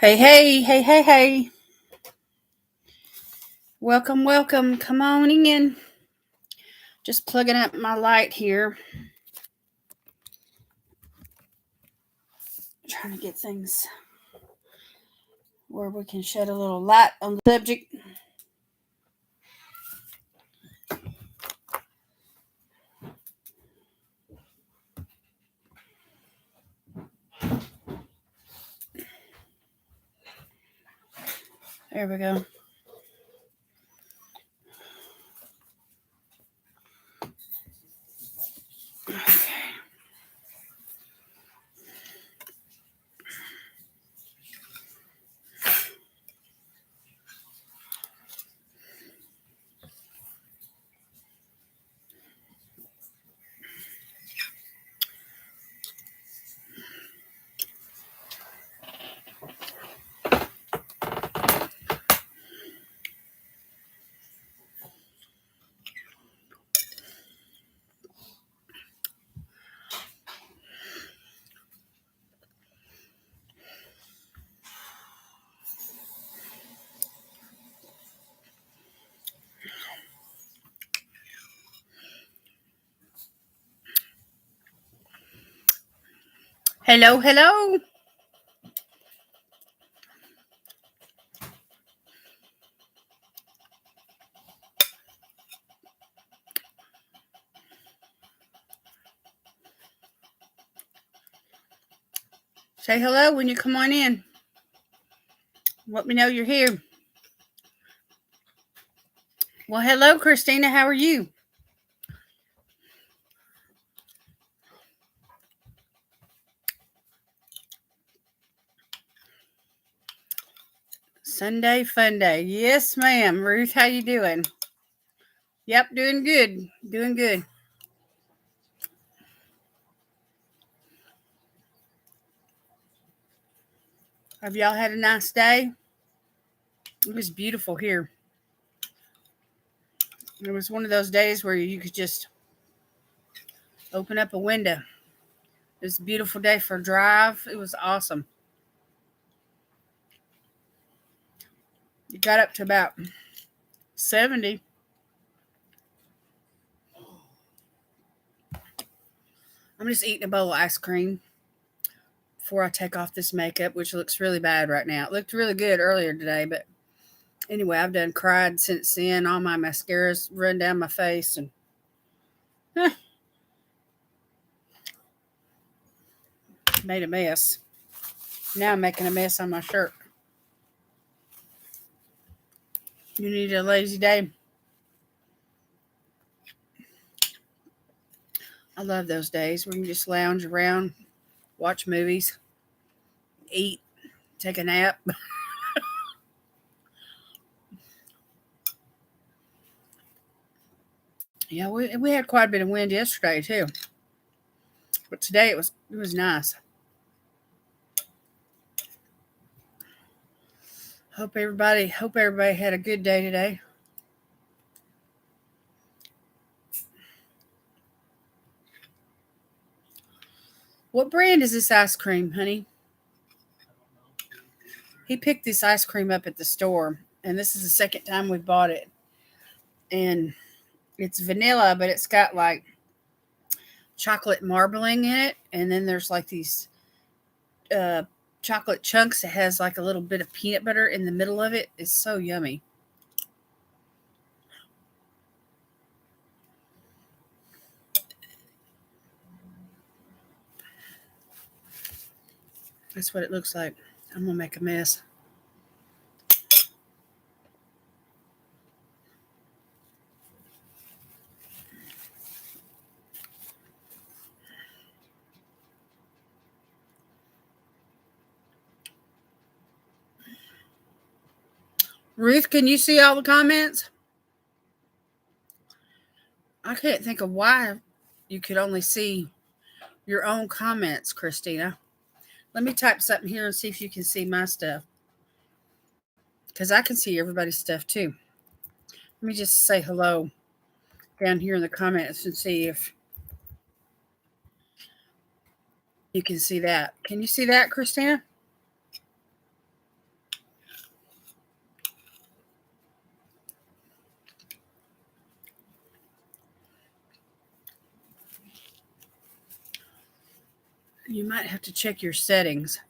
Hey, hey, hey, hey, hey. Welcome, welcome. Come on in. Just plugging up my light here. Trying to get things where we can shed a little light on the subject. There we go. Hello, hello. Say hello when you come on in. Let me know you're here. Well, hello, Christina. How are you? Sunday fun day. Yes, ma'am. Ruth, how you doing? Yep, doing good. Doing good. Have y'all had a nice day? It was beautiful here. It was one of those days where you could just open up a window. It was a beautiful day for a drive. It was awesome. It got up to about 70. I'm just eating a bowl of ice cream before I take off this makeup, which looks really bad right now. It looked really good earlier today, but anyway, I've done cried since then. All my mascaras run down my face and made a mess. Now I'm making a mess on my shirt. You need a lazy day? I love those days where you can just lounge around, watch movies, eat, take a nap. Yeah, we had quite a bit of wind yesterday too, but today it was nice. Hope everybody had a good day today. What brand is this ice cream, honey? He picked this ice cream up at the store, and this is the second time we bought it. And it's vanilla, but it's got like chocolate marbling in it, and then there's like these uh, chocolate chunks. It has like a little bit of peanut butter in the middle of it. It's so yummy. That's what it looks like. I'm gonna make a mess. Ruth, can you see all the comments? I can't think of why you could only see your own comments, Christina. Let me type something here and see if you can see my stuff. Because I can see everybody's stuff too. Let me just say hello down here in the comments and see if you can see that. Can you see that, Christina? You might have to check your settings.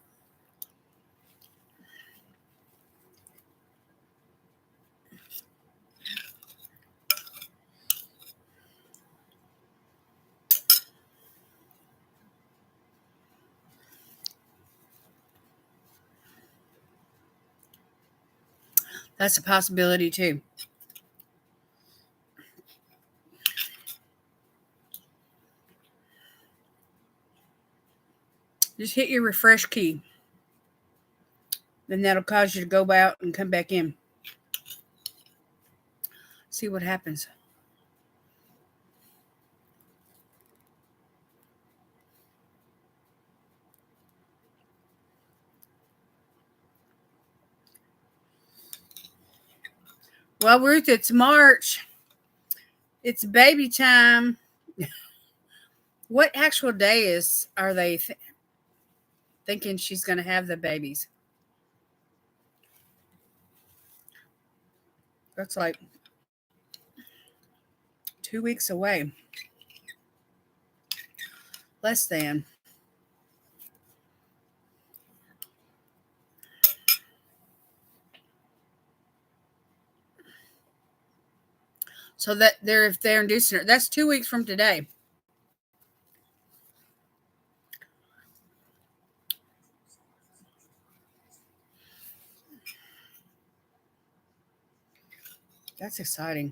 That's a possibility too. Just hit your refresh key. Then that'll cause you to go out and come back in. See what happens. Well, Ruth, it's March. It's baby time. What actual day are they thinking she's going to have the babies? That's like 2 weeks away. Less than. So that if they're inducing her, that's 2 weeks from today. That's exciting.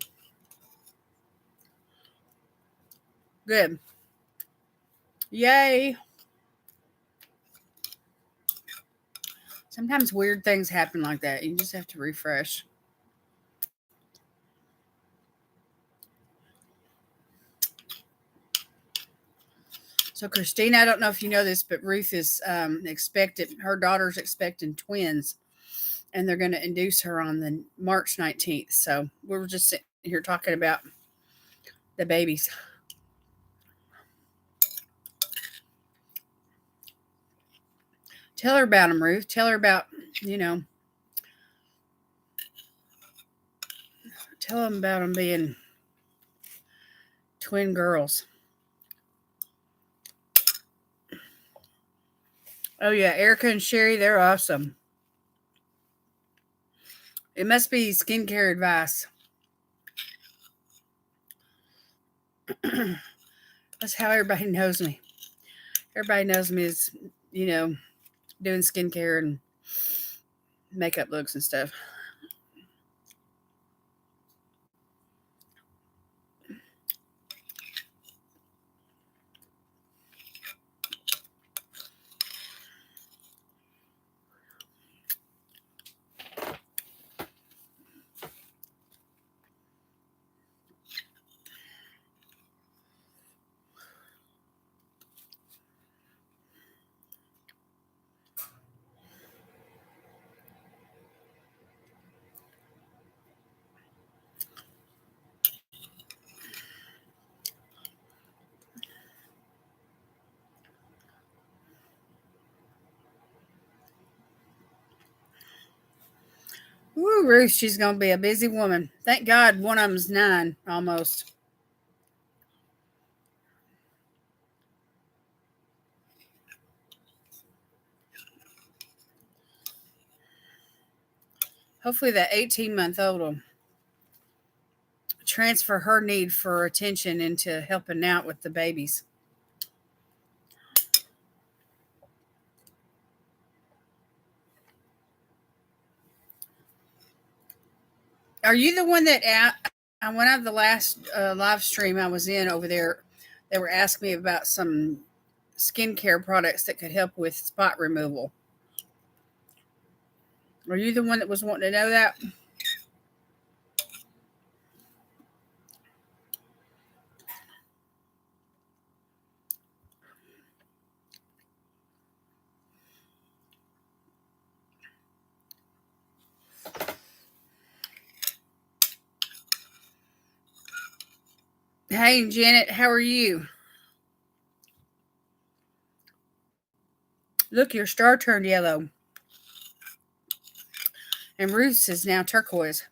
Good. Yay. Sometimes weird things happen like that. You just have to refresh. So, Christina, I don't know if you know this, but Ruth is expecting, her daughter's expecting twins, and they're going to induce her on the March 19th. So, we were just sitting here talking about the babies. Tell her about them, Ruth. Tell her about, tell them about them being twin girls. Oh, yeah. Erica and Sherry, they're awesome. It must be skincare advice. That's how everybody knows me. Everybody knows me as, doing skincare and makeup looks and stuff. Woo, Ruth, she's going to be a busy woman. Thank God one of them's 9 almost. Hopefully that 18-month-old will transfer her need for attention into helping out with the babies. Are you the one that I went out the last live stream I was in over there? They were asking me about some skincare products that could help with spot removal. Are you the one that was wanting to know that? Hey, Janet, how are you? Look, your star turned yellow. And Ruth's is now turquoise.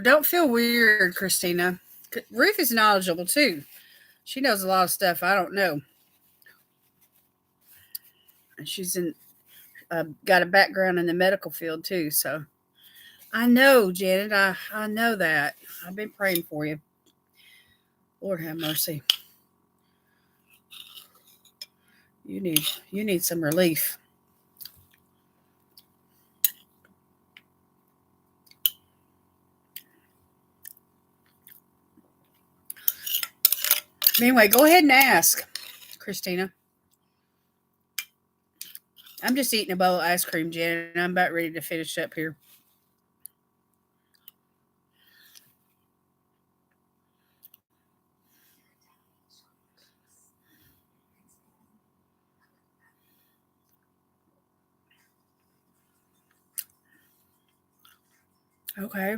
Don't feel weird, Christina. Ruth is knowledgeable too. She knows a lot of stuff I don't know. And she's in got a background in the medical field too. So I know, Janet. I know that. I've been praying for you. Lord have mercy. You need some relief. Anyway, go ahead and ask, Christina. I'm just eating a bowl of ice cream, Janet, and I'm about ready to finish up here. Okay.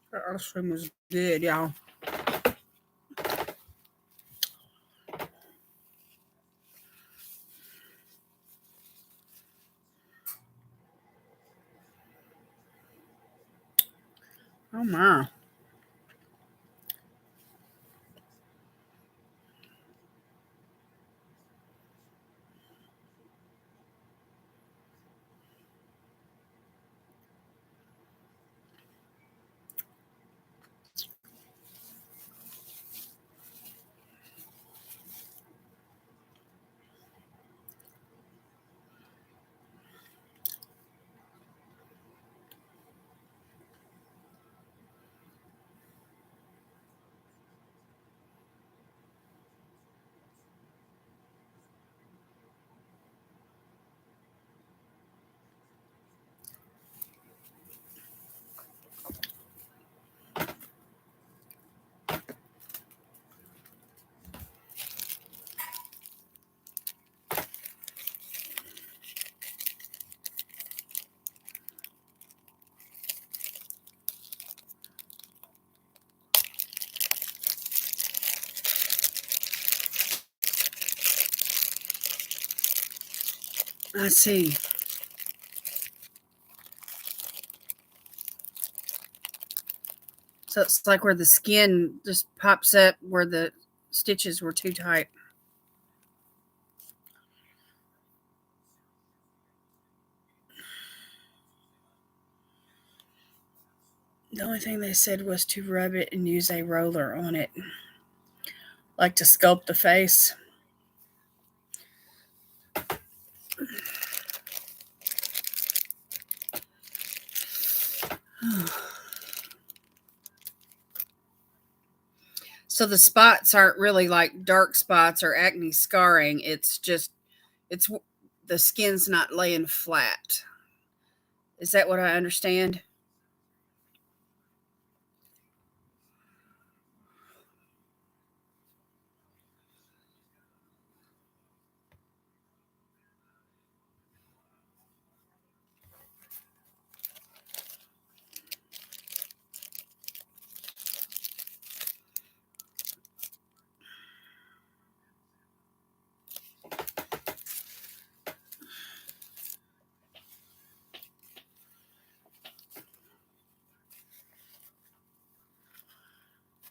That ice cream was good, y'all. Oh my. I see. So it's like where the skin just pops up where the stitches were too tight. The only thing they said was to rub it and use a roller on it, like to sculpt the face. So the spots aren't really like dark spots or acne scarring. It's just it's the skin's not laying flat. Is that what I understand?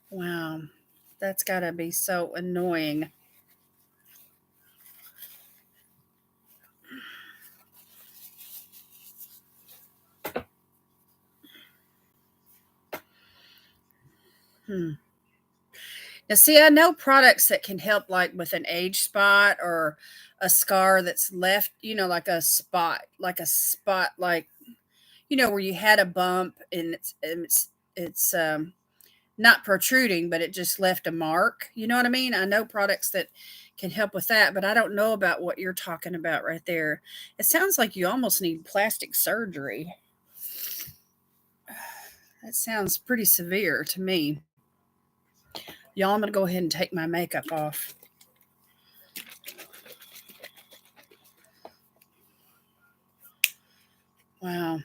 Wow. That's got to be so annoying. Hmm. Now, see, I know products that can help, like with an age spot or a scar that's left, like a spot, like, where you had a bump and it's not protruding, but it just left a mark. You know what I mean? I know products that can help with that, but I don't know about what you're talking about right there. It sounds like you almost need plastic surgery. That sounds pretty severe to me. Y'all, I'm going to go ahead and take my makeup off. Wow.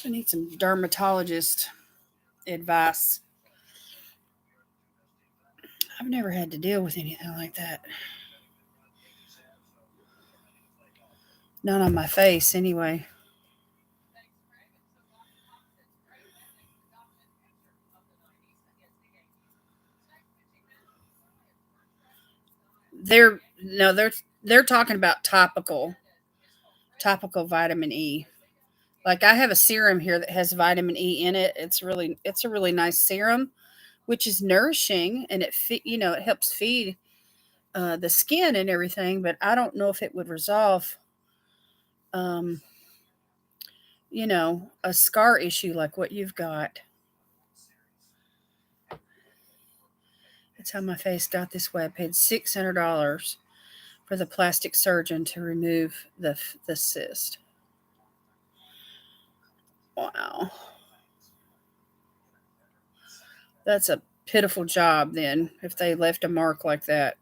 I need some dermatologist advice. I've never had to deal with anything like that. None on my face, anyway. They're no, they're talking about topical vitamin E. Like I have a serum here that has vitamin E in it. It's a really nice serum, which is nourishing and it helps feed the skin and everything. But I don't know if it would resolve um, a scar issue like what you've got. That's how my face got this way. I paid $600 for the plastic surgeon to remove the cyst. Wow. That's a pitiful job then if they left a mark like that.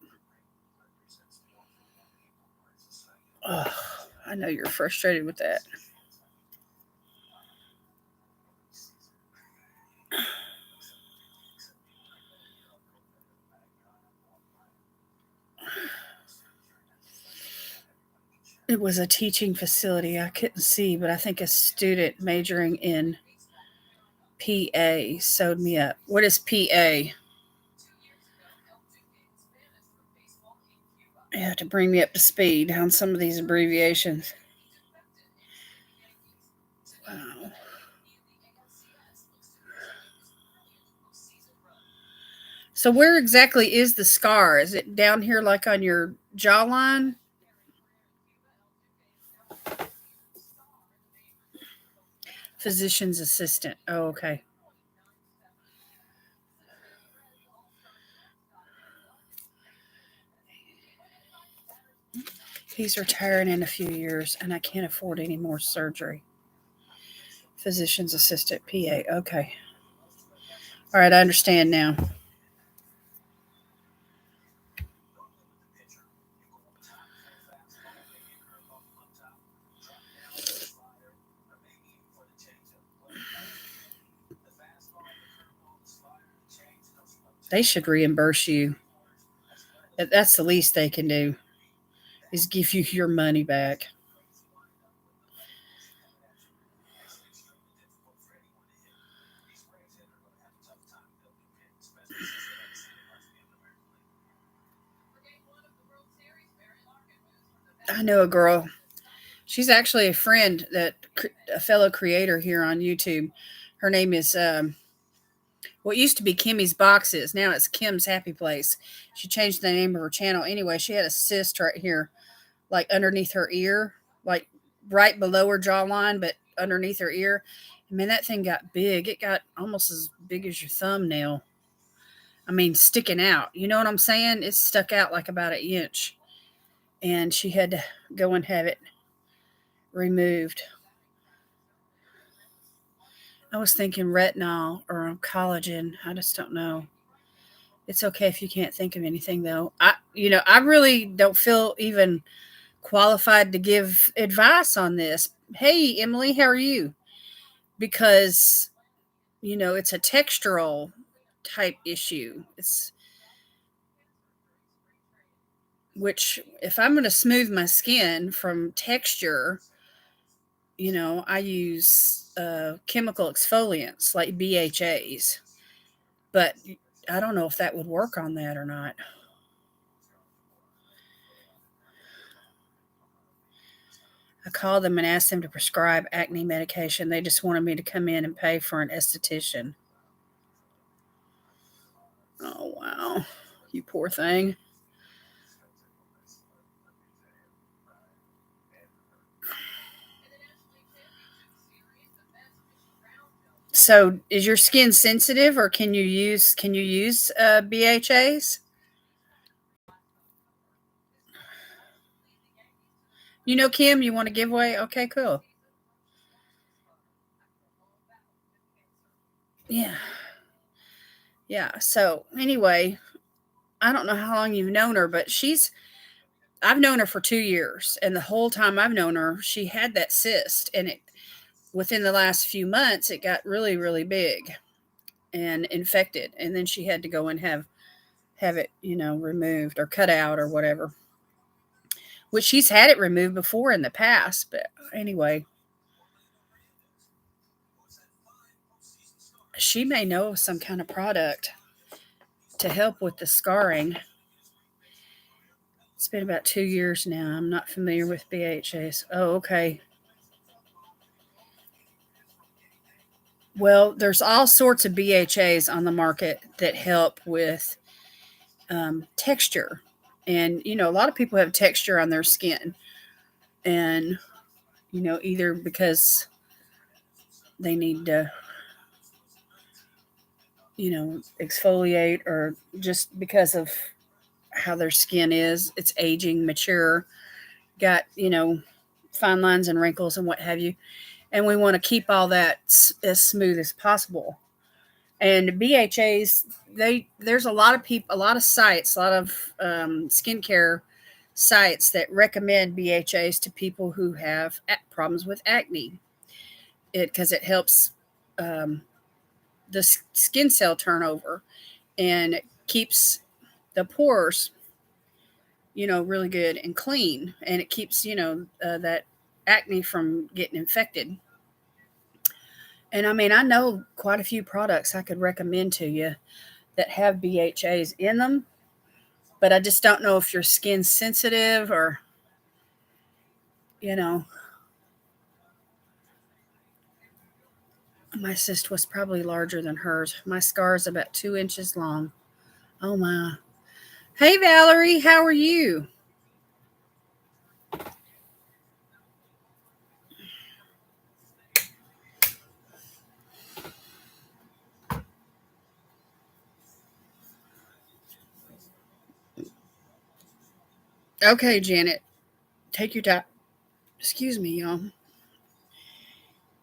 Ugh, I know you're frustrated with that. It was a teaching facility. I couldn't see, but I think a student majoring in PA sewed me up. What is PA? You have to bring me up to speed on some of these abbreviations. Wow. So where exactly is the scar? Is it down here like on your jawline? Physician's assistant. Oh, okay. He's retiring in a few years and I can't afford any more surgery. Physician's assistant, PA. Okay. All right, I understand now. They should reimburse you. That's the least they can do is give you your money back. I know a girl. She's actually a friend a fellow creator here on YouTube. Her name is what used to be Kimmy's Boxes. Now it's Kim's Happy Place. She changed the name of her channel. Anyway, she had a cyst right here, like underneath her ear, like right below her jawline, but underneath her ear. I mean, that thing got big. It got almost as big as your thumbnail. I mean, sticking out. You know what I'm saying? It stuck out like about an inch. And she had to go and have it removed. I was thinking retinol or collagen. I just don't know. It's okay if you can't think of anything though. I really don't feel even qualified to give advice on this. Hey, Emily, how are you? Because it's a textural type issue. It's which if I'm going to smooth my skin from texture, I use chemical exfoliants like BHAs, but I don't know if that would work on that or not. I called them and asked them to prescribe acne medication. They just wanted me to come in and pay for an esthetician. Oh, wow. You poor thing. So, is your skin sensitive, or can you use BHAs? Kim, you want to give away? Okay, cool. Yeah. Yeah. So anyway, I don't know how long you've known her, but I've known her for 2 years. And the whole time I've known her, she had that cyst. And within the last few months, it got really, really big and infected. And then she had to go and have it, removed or cut out or whatever, which she's had it removed before in the past. But anyway, she may know of some kind of product to help with the scarring. It's been about 2 years now. I'm not familiar with BHAs. Oh, okay. Well, there's all sorts of BHAs on the market that help with texture. And, a lot of people have texture on their skin. And, either because they need to, exfoliate or just because of how their skin is. It's aging, mature, got, fine lines and wrinkles and what have you. And we want to keep all that as smooth as possible. And BHAs, there's a lot of people, a lot of sites, a lot of skincare sites that recommend BHAs to people who have problems with acne. Because it helps um, the skin cell turnover and keeps the pores, really good and clean, and it keeps that acne from getting infected. And I mean, I know quite a few products I could recommend to you that have BHAs in them, but I just don't know if your skin's sensitive or, you know, my cyst was probably larger than hers. My scar is about 2 inches long. Oh my. Hey, Valerie, how are you? Okay, Janet, take your time. Excuse me, y'all.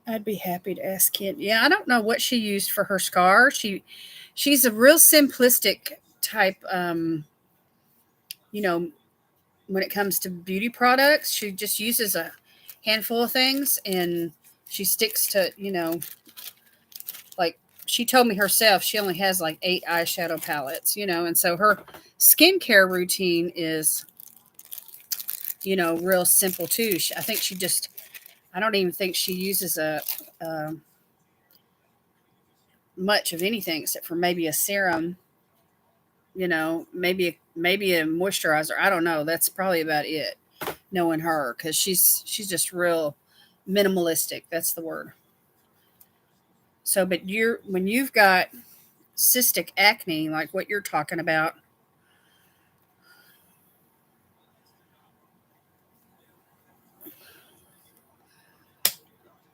I'd be happy to ask Kent. Yeah, I don't know what she used for her scar. She's a real simplistic type. You know, when it comes to beauty products, she just uses a handful of things and she sticks to like she told me herself she only has like 8 eyeshadow palettes. And so her skincare routine is real simple too. I think she just I don't even think she uses a much of anything except for maybe a serum, maybe a moisturizer. I don't know. That's probably about it. Knowing her, because she's just real minimalistic. That's the word. So, but when you've got cystic acne, like what you're talking about.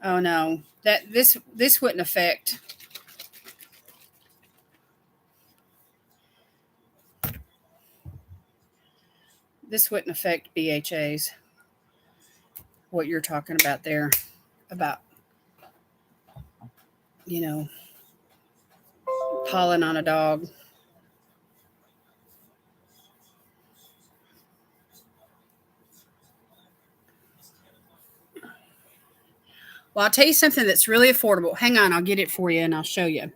Oh no, that this wouldn't affect. This wouldn't affect BHAs. What you're talking about there, about you know pollen on a dog. Well, I'll tell you something that's really affordable. Hang on, I'll get it for you and I'll show you.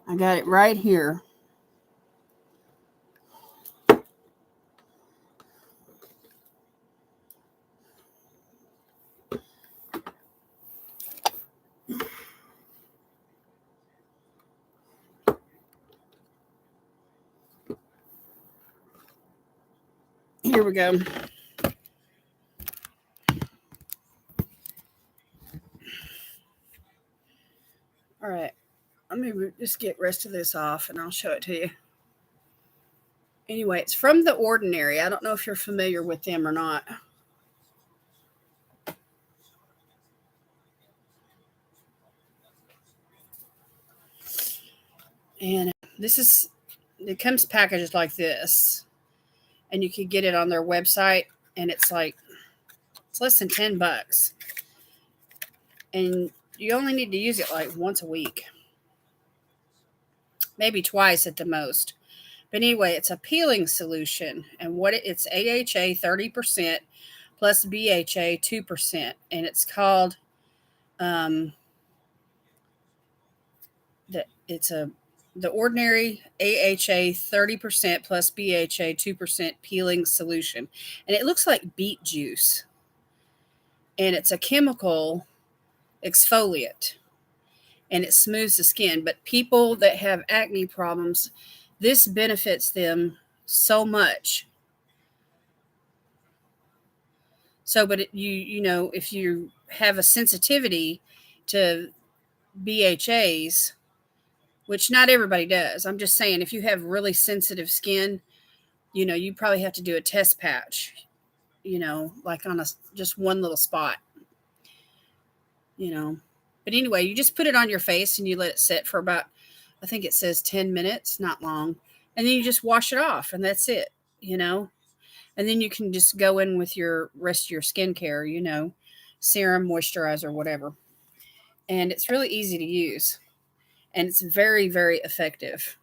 I got it right here. Here we go. All right. Let me just get rest of this off and I'll show it to you. Anyway, it's from The Ordinary. I don't know if you're familiar with them or not. And it comes packaged like this. And you can get it on their website. and it's less than $10. And you only need to use it like once a week, maybe twice at the most. But anyway, it's a peeling solution, and it's AHA 30% plus BHA 2%, and it's called the ordinary AHA 30% plus BHA 2% peeling solution, and it looks like beet juice, and it's a chemical exfoliant, and it smooths the skin. But people that have acne problems, this benefits them so much. So, but if you have a sensitivity to BHAs, which not everybody does, I'm just saying, if you have really sensitive skin, you probably have to do a test patch, like on just one little spot, you know. But anyway, you just put it on your face and you let it sit for about, I think it says 10 minutes, not long. And then you just wash it off and that's it, you know. And then you can just go in with your rest of your skincare, serum, moisturizer, whatever. And it's really easy to use. And it's very, very effective.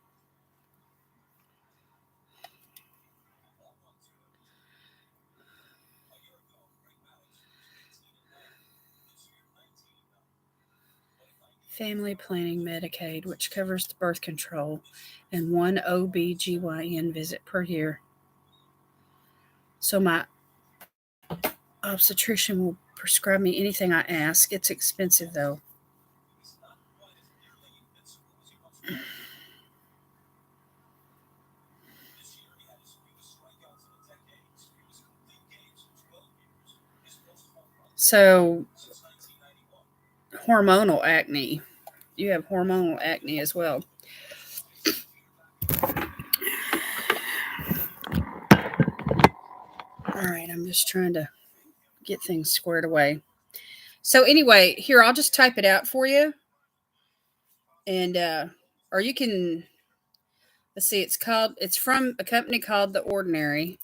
Family Planning Medicaid, which covers the birth control and one OB/GYN visit per year. So my obstetrician will prescribe me anything I ask. It's expensive, though. So, hormonal acne. You have hormonal acne as well. All right, I'm just trying to get things squared away. So, anyway, here, I'll just type it out for you. And, or you can, let's see, it's from a company called The Ordinary.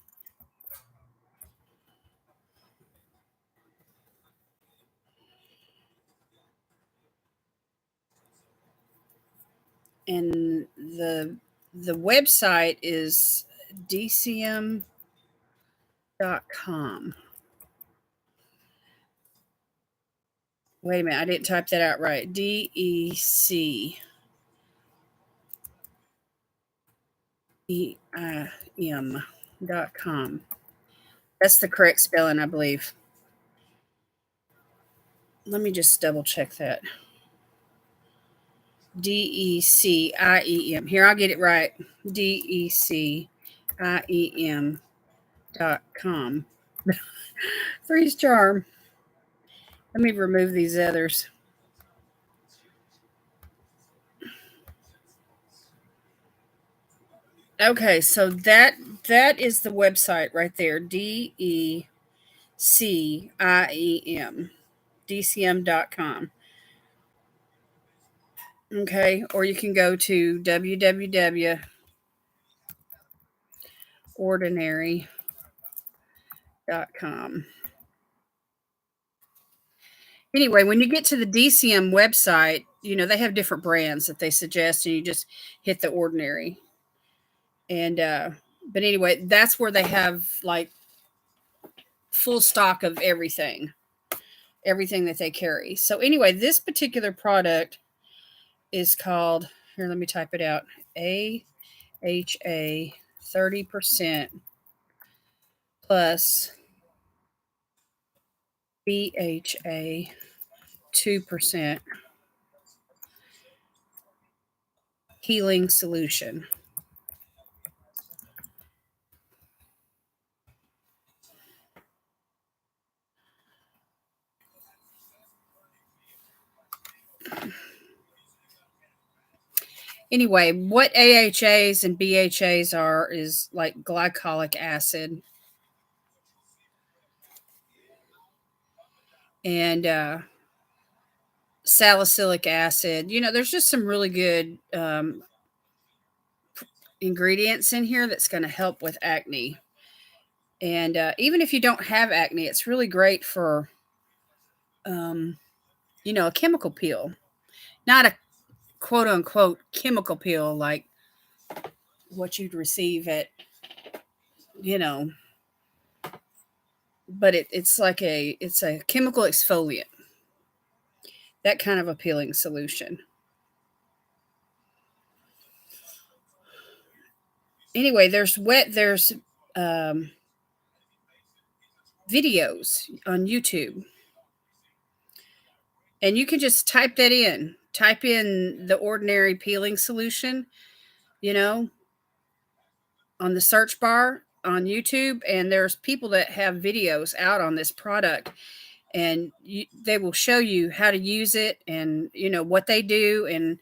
And the website is dcm.com. Wait a minute, I didn't type that out right. DECIM.com. That's the correct spelling, I believe. Let me just double check that. DECIEM. Here, I'll get it right. DECIEM.com. Three's charm. Let me remove these others. Okay, so that is the website right there. DECIEM. DCM.com. Okay, or you can go to www.ordinary.com. Anyway, when you get to the DCM website, they have different brands that they suggest, and you just hit the Ordinary. And but anyway, that's where they have like full stock of everything that they carry. So anyway, this particular product is called, here, let me type it out, AHA 30% plus BHA 2% healing solution. Anyway, what AHAs and BHAs are is like glycolic acid and salicylic acid. There's just some really good ingredients in here that's going to help with acne. And even if you don't have acne, it's really great for, um, a chemical peel, not a quote unquote chemical peel like what you'd receive at, you know, but it's like it's a chemical exfoliant, that kind of a peeling solution. Anyway, there's um, videos on YouTube, and you can just type that in. Type in the ordinary peeling solution, you know, on the search bar on YouTube, and there's people that have videos out on this product, and they will show you how to use it and what they do, and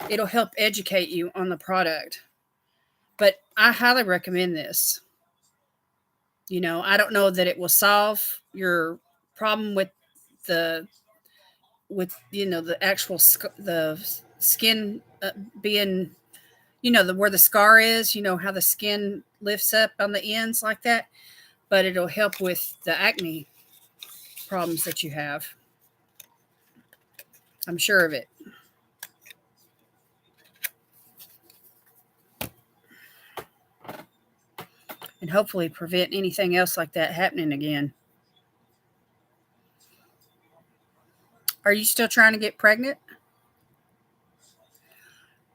it'll help educate you on the product. But I highly recommend this. I don't know that it will solve your problem the the actual the skin being the where the scar is, how the skin lifts up on the ends like that, but it'll help with the acne problems that you have. I'm sure of it. And hopefully prevent anything else like that happening again. Are you still trying to get pregnant?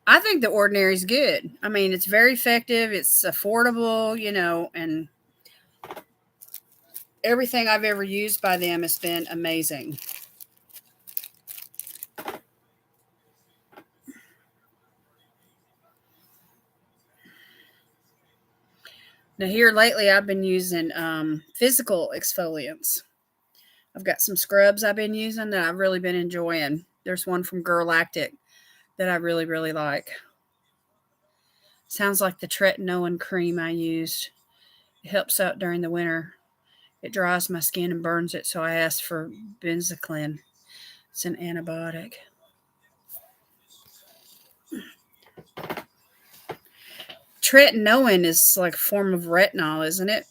I think the ordinary is good. I mean, it's very effective, it's affordable, and everything I've ever used by them has been amazing. Now, here lately, I've been using physical exfoliants. I've got some scrubs I've been using that I've really been enjoying. There's one from Girlactic that I really, really like. Sounds like the tretinoin cream I used. It helps out during the winter. It dries my skin and burns it, so I asked for benzocaine. It's an antibiotic. Tretinoin is like a form of retinol, isn't it?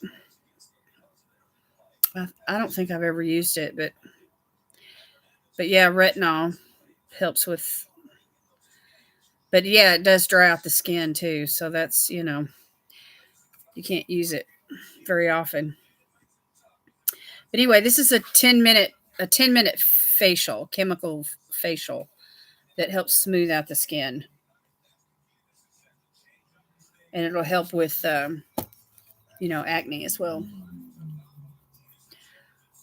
I don't think I've ever used it, but yeah, retinol helps with. But yeah, it does dry out the skin too, so that's you can't use it very often. But anyway, this is a 10-minute facial, chemical facial that helps smooth out the skin, and it'll help with acne as well.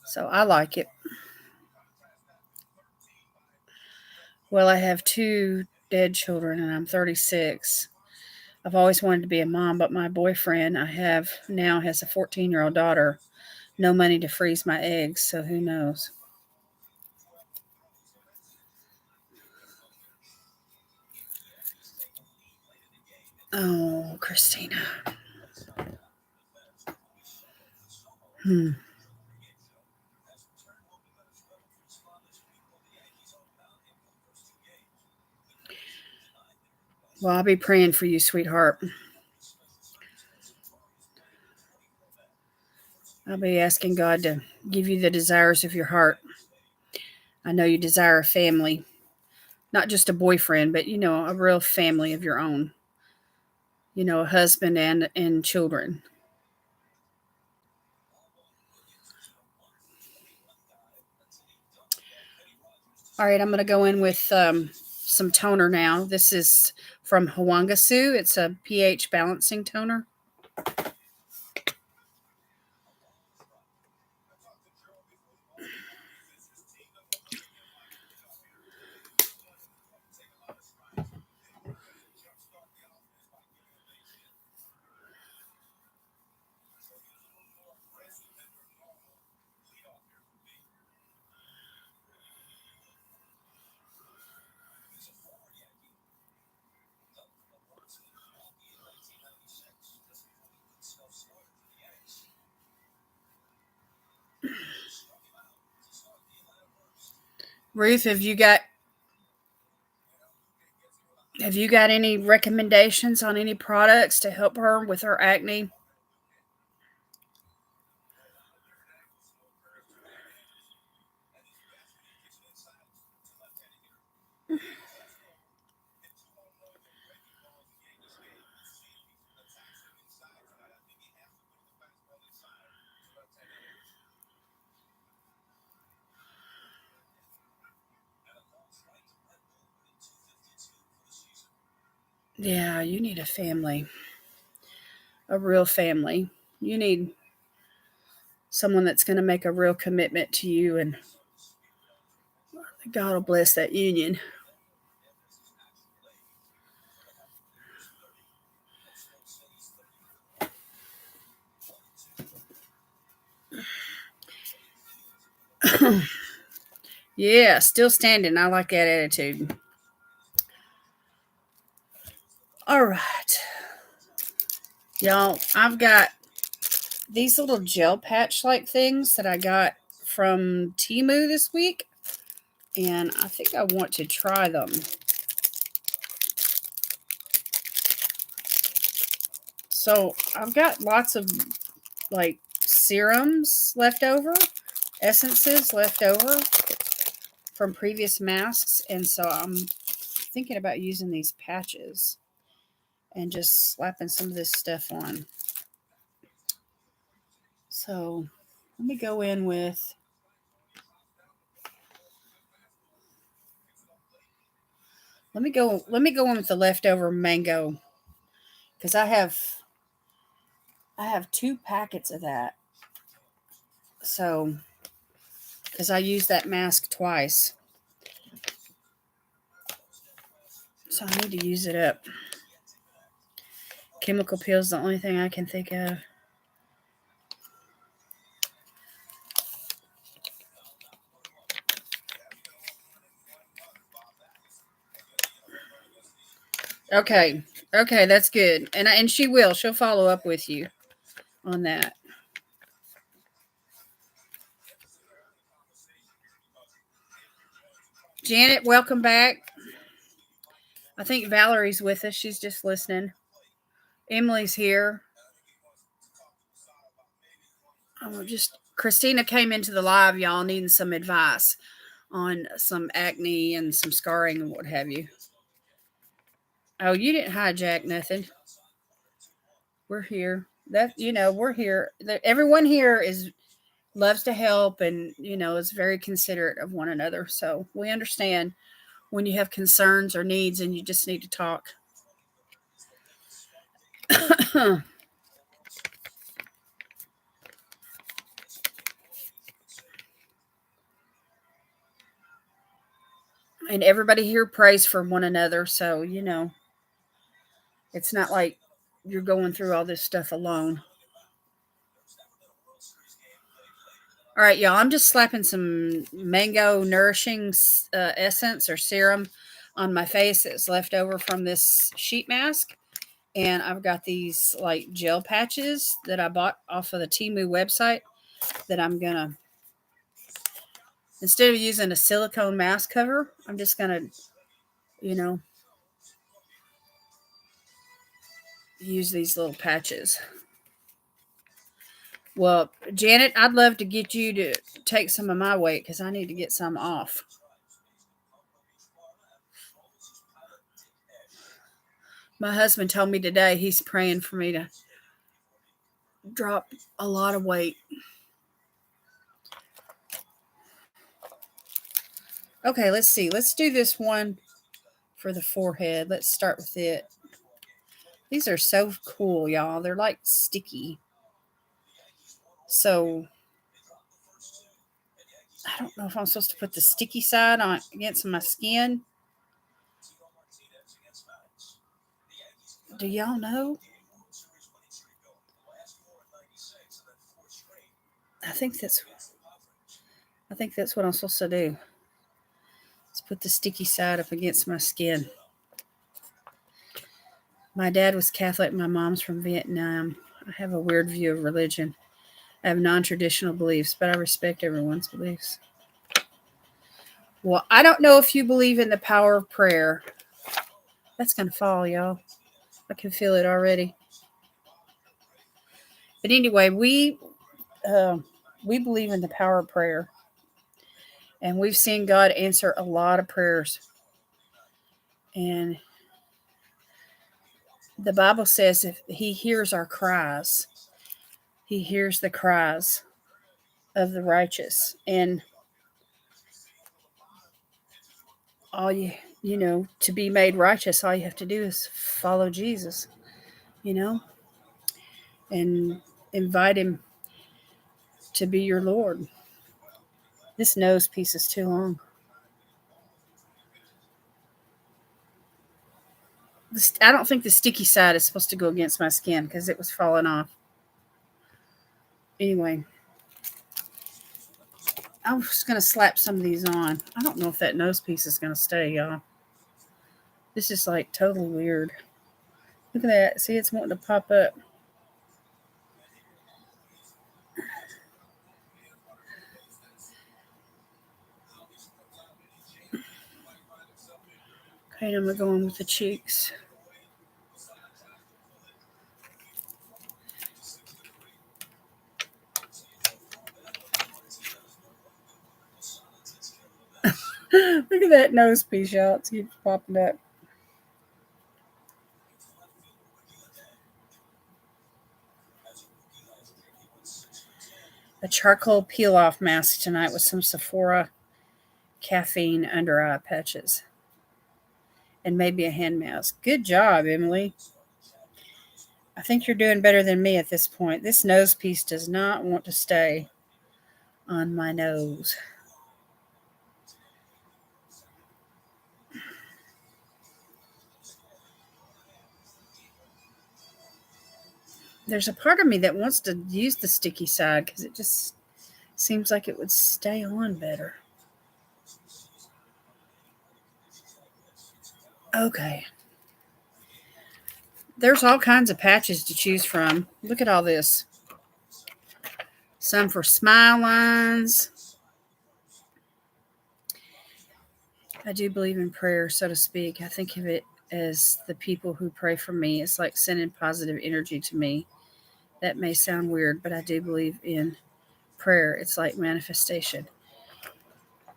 So I like it. Well, I have two dead children, and I'm 36. I've always wanted to be a mom, but my boyfriend I have now has a 14-year-old daughter. No money to freeze my eggs, so who knows? Oh, Christina. Hmm. Well, I'll be praying for you, sweetheart. I'll be asking God to give you the desires of your heart. I know you desire a family, not just a boyfriend, but a real family of your own. A husband and children. All right, I'm going to go in with some toner now. This is from Hwangasu. It's a pH balancing toner. Ruth, have you got any recommendations on any products to help her with her acne? Yeah, you need a family, a real family. You need someone that's going to make a real commitment to you, and God will bless that union. Yeah, still standing. I like that attitude. All right. Y'all, I've got these little gel patch like things that I got from Temu this week, and I think I want to try them. So I've got lots of like serums left over, essences left over from previous masks, and so I'm thinking about using these patches and just slapping some of this stuff on. So let me go in with let me go in with the leftover mango, because I have 2 packets of that. So because I used that mask twice. So I need to use it up. Chemical peel is the only thing I can think of. Okay. Okay, that's good. And she will. She'll follow up with you on that. Janet, welcome back. I think Valerie's with us. She's just listening. Emily's here. Just Christina came into the live, y'all, needing some advice on some acne and some scarring and what have you. Oh, you didn't hijack nothing. We're here. We're here. Everyone here is loves to help, and is very considerate of one another. So we understand when you have concerns or needs and you just need to talk. And everybody here prays for one another, so it's not like you're going through all this stuff alone. All right, y'all, I'm just slapping some mango nourishing essence or serum on my face that's left over from this sheet mask. And I've got these like gel patches that I bought off of the Temu website that I'm going to, instead of using a silicone mask cover, I'm just going to, use these little patches. Well, Janet, I'd love to get you to take some of my weight because I need to get some off. My husband told me today he's praying for me to drop a lot of weight. Okay, let's see. Let's do this one for the forehead. Let's start with it. These are so cool, y'all. They're like sticky. So I don't know if I'm supposed to put the sticky side on against my skin. Do y'all know? I think that's what I'm supposed to do. Let's put the sticky side up against my skin. My dad was Catholic. My mom's from Vietnam. I have a weird view of religion. I have non-traditional beliefs, but I respect everyone's beliefs. Well, I don't know if you believe in the power of prayer. That's going to fall, y'all. I can feel it already. But anyway, we believe in the power of prayer. And we've seen God answer a lot of prayers. And the Bible says if he hears our cries, he hears the cries of the righteous. And all you to be made righteous, all you have to do is follow Jesus, you know, and invite him to be your Lord. This nose piece is too long. I don't think the sticky side is supposed to go against my skin because it was falling off. Anyway, I was going to slap some of these on. I don't know if that nose piece is going to stay, y'all. This is like totally weird. Look at that. See, it's wanting to pop up. Okay, I'm going to go in with the cheeks. Look at that nose piece, y'all. It keeps popping up. A charcoal peel-off mask tonight with some Sephora caffeine under eye patches. And maybe a hand mask. Good job, Emily. I think you're doing better than me at this point. This nose piece does not want to stay on my nose. There's a part of me that wants to use the sticky side because it just seems like it would stay on better. Okay. There's all kinds of patches to choose from. Look at all this. Some for smile lines. I do believe in prayer, so to speak. I think of it as the people who pray for me. It's like sending positive energy to me. That may sound weird, but I do believe in prayer. It's like manifestation.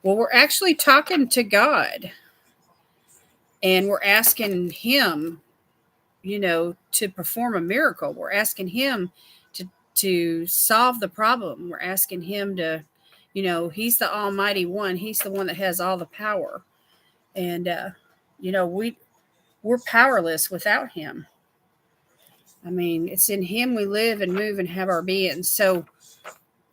Well, we're actually talking to God and we're asking Him, to perform a miracle. We're asking Him to solve the problem. We're asking Him to, He's the Almighty One. He's the one that has all the power. And, we're powerless without Him. I mean, it's in Him we live and move and have our being. So,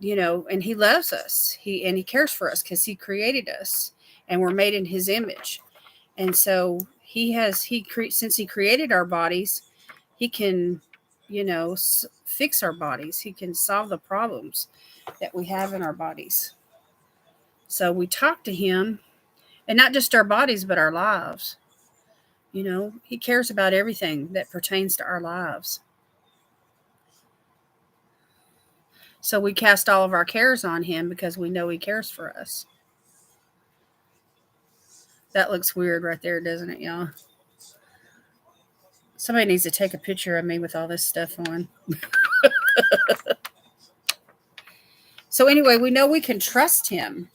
and He loves us. He cares for us because He created us and we're made in His image. And so since He created our bodies, He can, fix our bodies. He can solve the problems that we have in our bodies. So we talk to Him, and not just our bodies, but our lives. He cares about everything that pertains to our lives. So we cast all of our cares on Him because we know He cares for us. That looks weird right there, doesn't it, y'all? Somebody needs to take a picture of me with all this stuff on. So anyway, we know we can trust Him,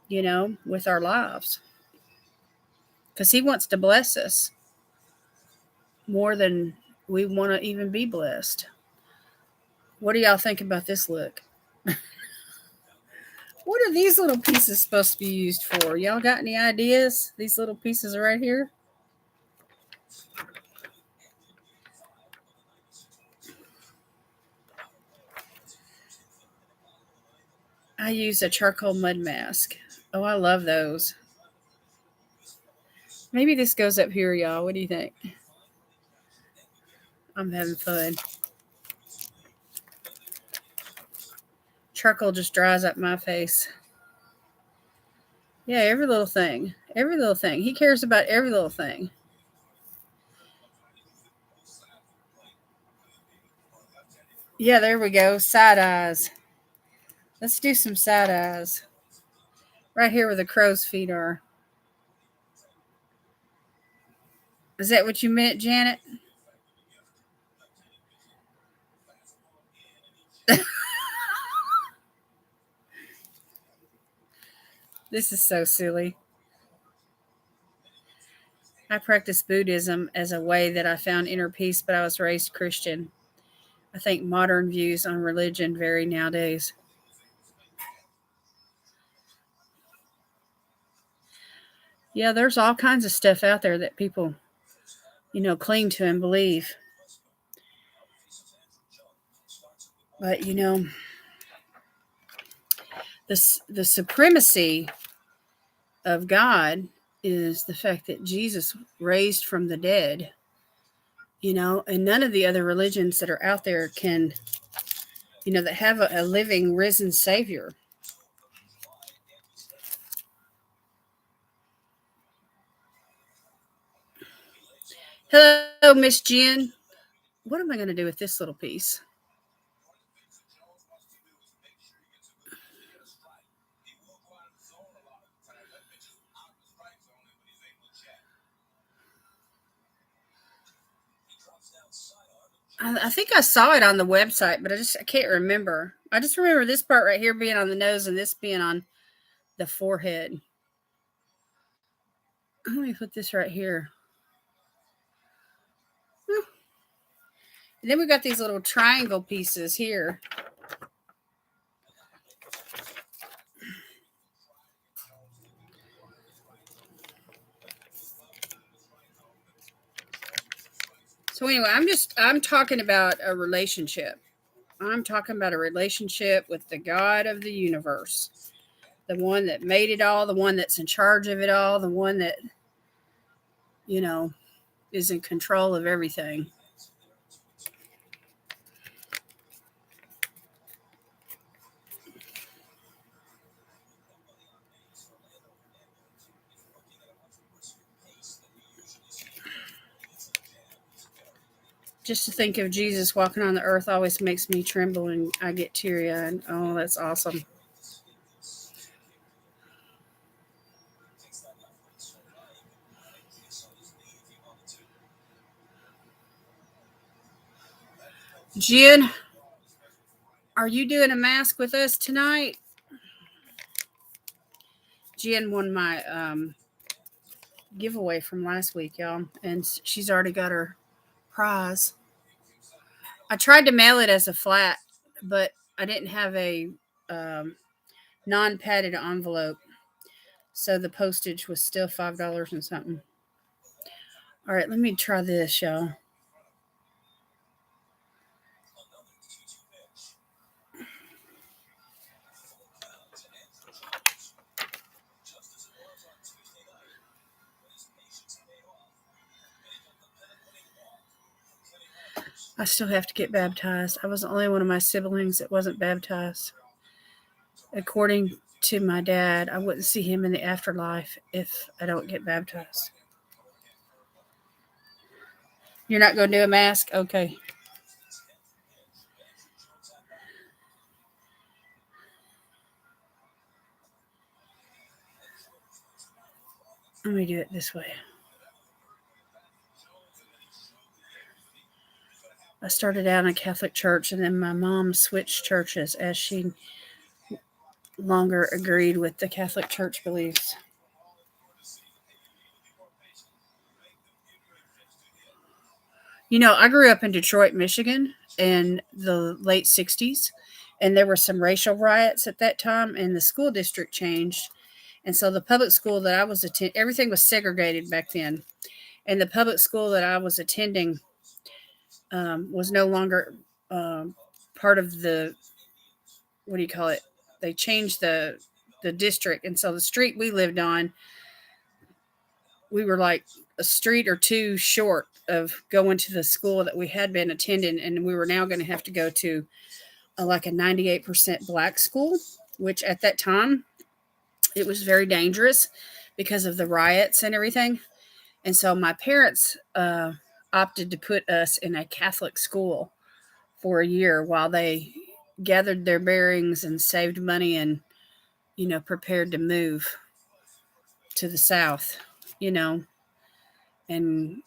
with our lives. Because He wants to bless us more than we want to even be blessed. What do y'all think about this look? What are these little pieces supposed to be used for? Y'all got any ideas? These little pieces are right here. I use a charcoal mud mask. Oh, I love those. Maybe this goes up here, y'all. What do you think? I'm having fun. Charcoal just dries up my face. Yeah, every little thing. Every little thing. He cares about every little thing. Yeah, there we go. Side eyes. Let's do some side eyes. Right here where the crow's feet are. Is that what you meant, Janet? This is so silly. I practice Buddhism as a way that I found inner peace, but I was raised Christian. I think modern views on religion vary nowadays. Yeah, there's all kinds of stuff out there that people, cling to and believe. But the supremacy of God is the fact that Jesus raised from the dead. And none of the other religions that are out there can, that have a living, risen Savior. Hello, Miss Jen. What am I going to do with this little piece? I think I saw it on the website, but I can't remember. I just remember this part right here being on the nose and this being on the forehead. Let me put this right here. And then we got these little triangle pieces here. So anyway, I'm talking about a relationship. I'm talking about a relationship with the God of the universe. The one that made it all, the one that's in charge of it all, the one that, you know, is in control of everything. Just to think of Jesus walking on the earth always makes me tremble and I get teary eyed. Oh, that's awesome. Jen, are you doing a mask with us tonight? Jen won my giveaway from last week, y'all, and she's already got her prize. I tried to mail it as a flat, but I didn't have a um, non-padded envelope, so the postage was still $5 and something. All right, let me try this, y'all. I still have to get baptized. I was the only one of my siblings that wasn't baptized. According to my dad, I wouldn't see him in the afterlife if I don't get baptized. You're not going to do a mask? Okay. Let me do it this way. I started out in a Catholic church, and then my mom switched churches as she longer agreed with the Catholic Church beliefs. I grew up in Detroit, Michigan in the late 60s, and there were some racial riots at that time, and the school district changed. And so the public school that I was attending, everything was segregated back then. And the public school that I was attending was no longer part of the, what do you call it? They changed the district. And so the street we lived on, we were like a street or two short of going to the school that we had been attending, and we were now going to have to go to like a 98% black school, which at that time it was very dangerous because of the riots and everything. And so my parents opted to put us in a Catholic school for a year while they gathered their bearings and saved money and prepared to move to the south, you know, and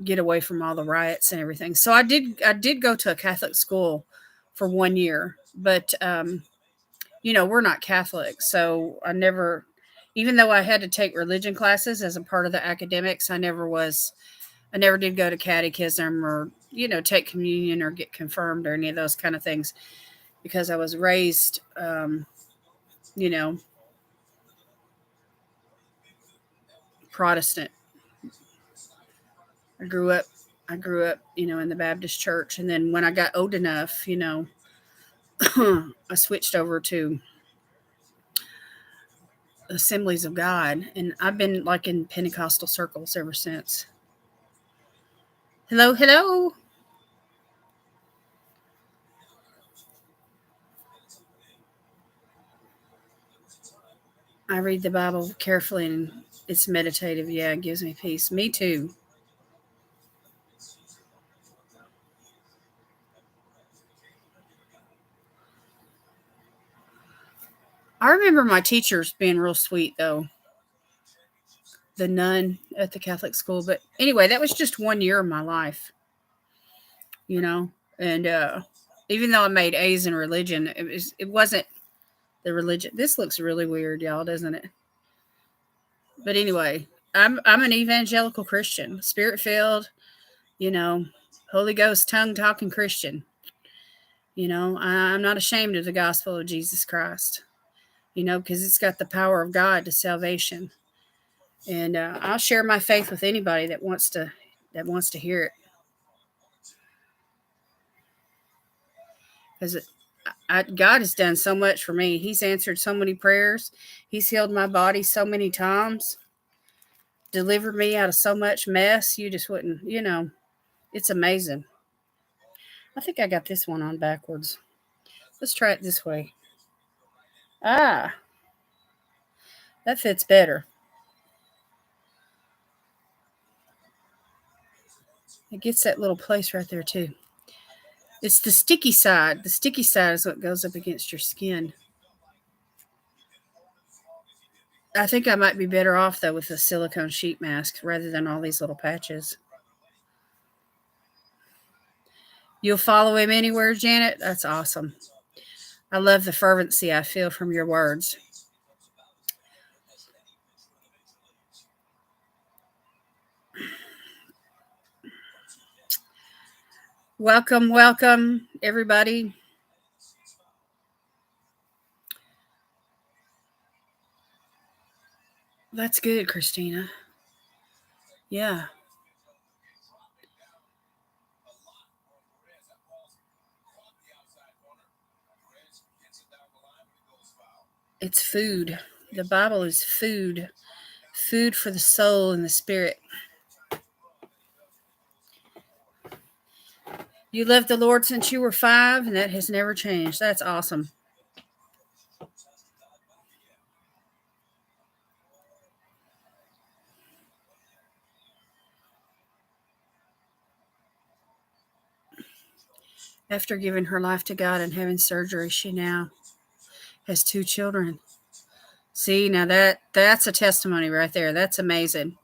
get away from all the riots and everything. So I did go to a Catholic school for 1 year, but we're not Catholic, so I never, even though I had to take religion classes as a part of the academics, I never did go to catechism or take communion or get confirmed or any of those kind of things because I was raised, you know, Protestant. I grew up in the Baptist church, and then when I got old enough, I switched over to Assemblies of God, and I've been like in Pentecostal circles ever since. Hello, hello. I read the Bible carefully, and it's meditative. Yeah, it gives me peace. Me too. I remember my teachers being real sweet, though. The nun at the Catholic school. But anyway, that was just 1 year of my life, you know. And even though I made A's in religion, it wasn't the religion. This looks really weird, y'all, doesn't it? But anyway, I'm an evangelical Christian, spirit filled, you know, Holy Ghost tongue talking Christian. I'm not ashamed of the gospel of Jesus Christ. Because it's got the power of God to salvation. And I'll share my faith with anybody that wants to hear it. Because God has done so much for me. He's answered so many prayers. He's healed my body so many times, delivered me out of so much mess. You just wouldn't, it's amazing. I think I got this one on backwards. Let's try it this way. Ah, that fits better. It gets that little place right there, too. It's the sticky side. The sticky side is what goes up against your skin. I think I might be better off, though, with a silicone sheet mask rather than all these little patches. You'll follow him anywhere, Janet? That's awesome. I love the fervency I feel from your words. Welcome, welcome, everybody. That's good, Christina. Yeah. It's food. The Bible is food. Food for the soul and the spirit. You loved the Lord since you were 5, and that has never changed. That's awesome. After giving her life to God and having surgery, she now has 2 children. See, now that's a testimony right there. That's amazing.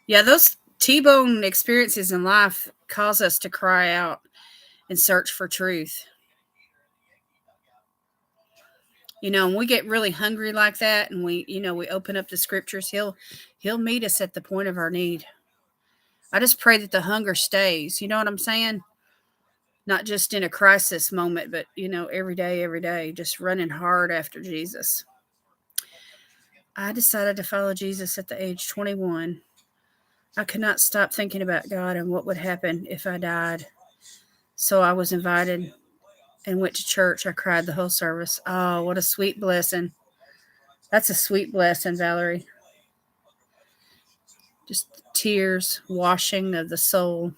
Yeah, those T-bone experiences in life cause us to cry out and search for truth. And we get really hungry like that, and we open up the scriptures. He'll meet us at the point of our need. I just pray that the hunger stays. You know what I'm saying? Not just in a crisis moment, but every day, just running hard after Jesus. I decided to follow Jesus at the age 21. I could not stop thinking about God and what would happen if I died. So I was invited and went to church. I cried the whole service. Oh, what a sweet blessing. That's a sweet blessing, Valerie. Just tears, washing of the soul.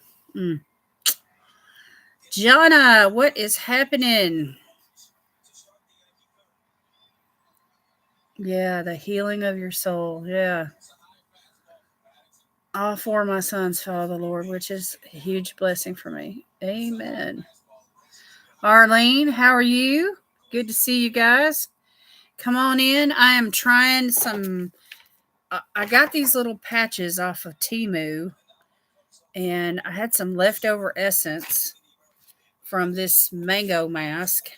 Jana, what is happening? Yeah, the healing of your soul. Yeah. All 4 of my sons follow the Lord, which is a huge blessing for me. Amen. Arlene, how are you? Good to see you guys. Come on in. I am trying some. I got these little patches off of Temu, and I had some leftover essence from this mango mask.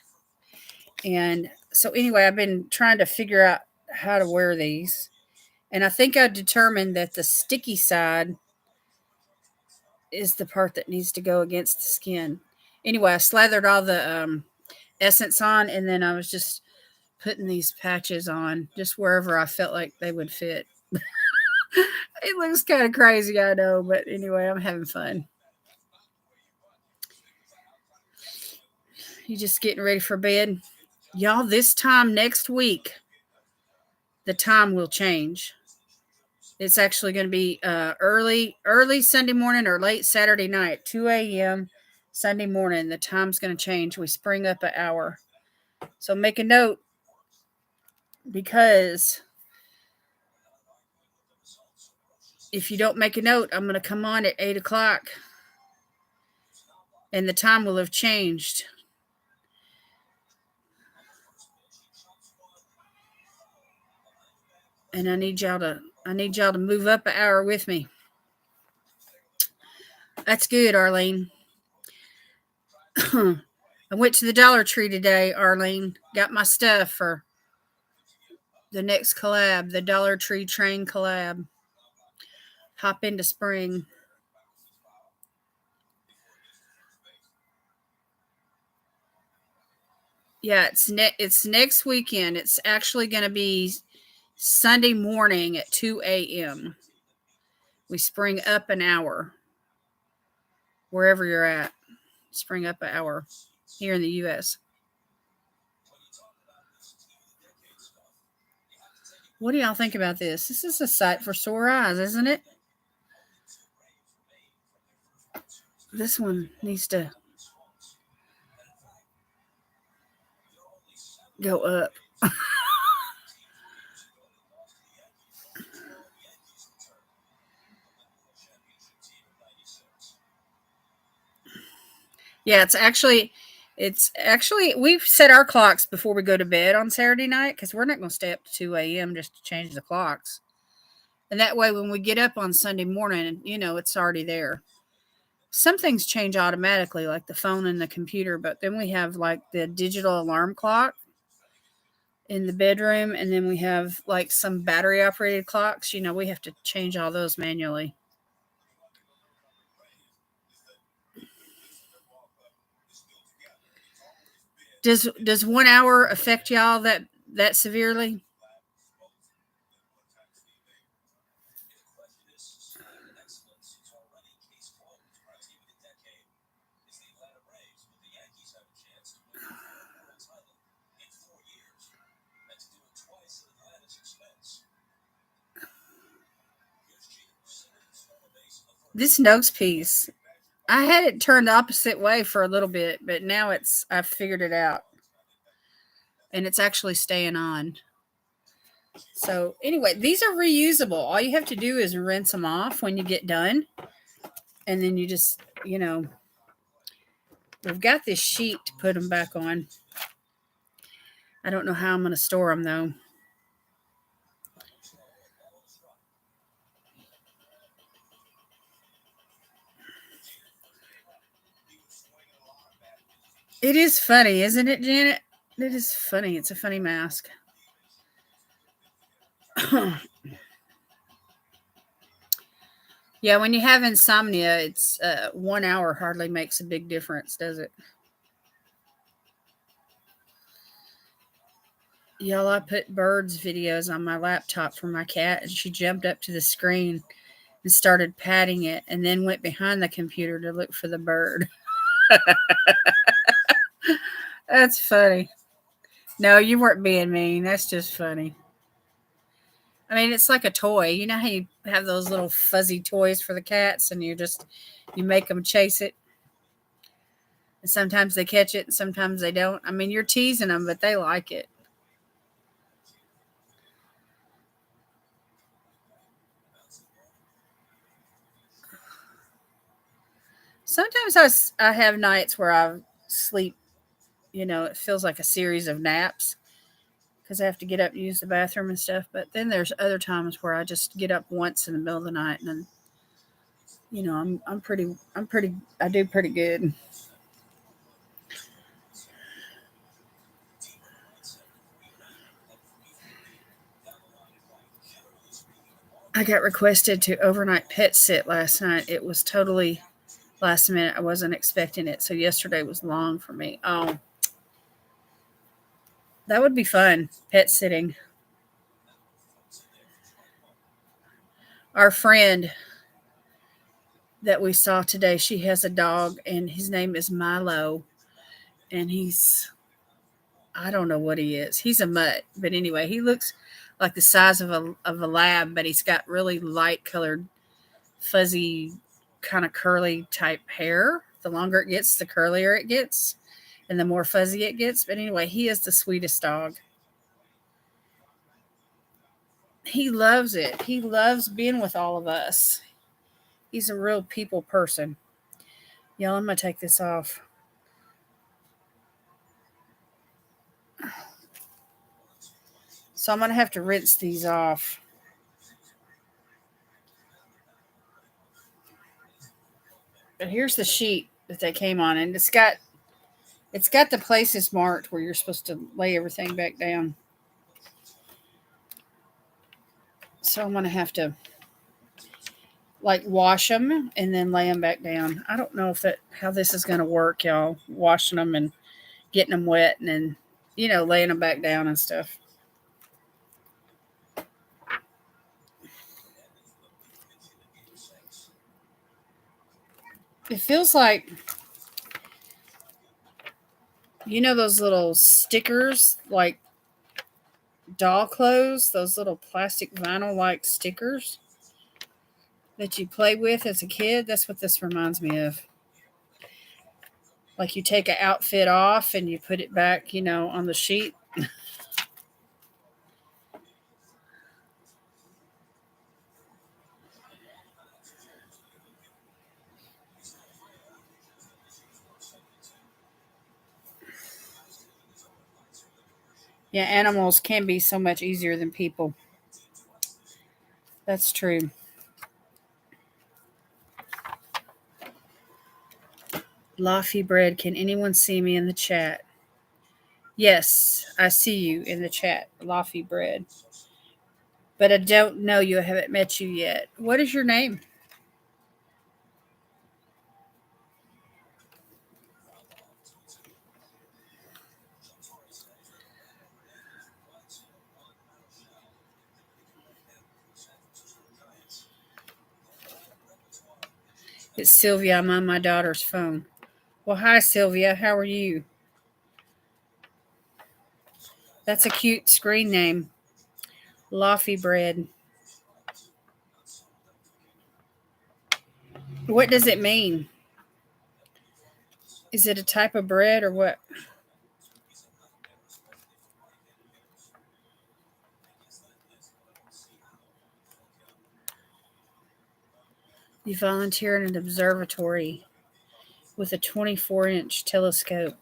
And so, anyway, I've been trying to figure out how to wear these. And I think I determined that the sticky side is the part that needs to go against the skin. Anyway, I slathered all the essence on, and then I was just putting these patches on just wherever I felt like they would fit. It looks kind of crazy, I know, but anyway, I'm having fun. You just getting ready for bed? Y'all, this time next week, the time will change. It's actually going to be early Sunday morning or late Saturday night, 2 a.m. Sunday morning. The time's going to change. We spring up an hour. So make a note, because if you don't make a note, I'm going to come on at 8 o'clock and the time will have changed. And I need y'all to move up an hour with me. That's good, Arlene. I went to the Dollar Tree today, Arlene. Got my stuff for the next collab, the Dollar Tree train collab. Hop into spring. Yeah, it's next weekend. It's actually going to be Sunday morning at 2 a.m. We spring up an hour. Wherever you're at, spring up an hour here in the U.S. What do y'all think about this? This is a sight for sore eyes, isn't it? This one needs to go up. Yeah, it's actually we've set our clocks before we go to bed on Saturday night, because we're not going to stay up to 2 a.m. just to change the clocks. And that way, when we get up on Sunday morning, it's already there. Some things change automatically, like the phone and the computer, but then we have like the digital alarm clock in the bedroom, and then we have like some battery operated clocks. We have to change all those manually. Does 1 hour affect y'all that severely? This nose piece, I had it turned the opposite way for a little bit, but now I've figured it out, and it's actually staying on. So anyway, these are reusable. All you have to do is rinse them off when you get done, and then you just, we've got this sheet to put them back on. I don't know how I'm going to store them though. It is funny, isn't it, Janet? It is funny. It's a funny mask. Yeah, when you have insomnia, it's 1 hour hardly makes a big difference, does it? Y'all, I put birds videos on my laptop for my cat, and she jumped up to the screen and started patting it, and then went behind the computer to look for the bird. That's funny. No, you weren't being mean. That's just funny. I mean, it's like a toy. You know how you have those little fuzzy toys for the cats, and you make them chase it, and sometimes they catch it, and sometimes they don't. I mean, you're teasing them, but they like it. Sometimes I have nights where I sleep. It feels like a series of naps because I have to get up and use the bathroom and stuff. But then there's other times where I just get up once in the middle of the night, and then I do pretty good. I got requested to overnight pet sit last night. It was totally last minute. I wasn't expecting it. So yesterday was long for me. Oh, that would be fun. Pet sitting. Our friend that we saw today, she has a dog, and his name is Milo. And I don't know what he is. He's a mutt. But anyway, he looks like the size of a lab, but he's got really light colored, fuzzy, kind of curly type hair. The longer it gets, the curlier it gets, and the more fuzzy it gets. But anyway, he is the sweetest dog. He loves it. He loves being with all of us. He's a real people person. Y'all, I'm going to take this off. So I'm going to have to rinse these off. But here's the sheet that they came on, and it's got the places marked where you're supposed to lay everything back down. So I'm going to have to wash them and then lay them back down. I don't know how this is going to work, y'all. Washing them and getting them wet and then laying them back down and stuff. It feels like those little stickers, like doll clothes, those little plastic vinyl like stickers that you play with as a kid. That's what this reminds me of. Like you take an outfit off and you put it back, on the sheet. Yeah, animals can be so much easier than people. That's true. Loffy bread, can anyone see me in the chat? Yes, I see you in the chat, Loffy bread. But I don't know you. I haven't met you yet. What is your name? It's Sylvia. I'm on my daughter's phone. Well, hi, Sylvia. How are you? That's a cute screen name. Loffy bread. What does it mean? Is it a type of bread or what? You volunteer in an observatory with a 24-inch telescope.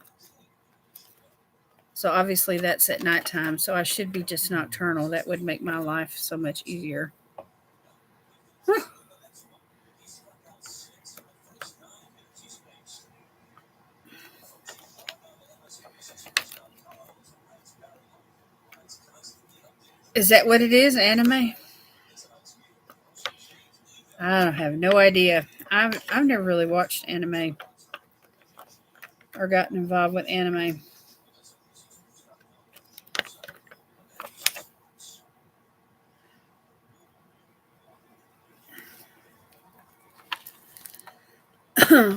So obviously that's at nighttime. So I should be just nocturnal. That would make my life so much easier. Is that what it is? Anime? I have no idea. I've never really watched anime or gotten involved with anime.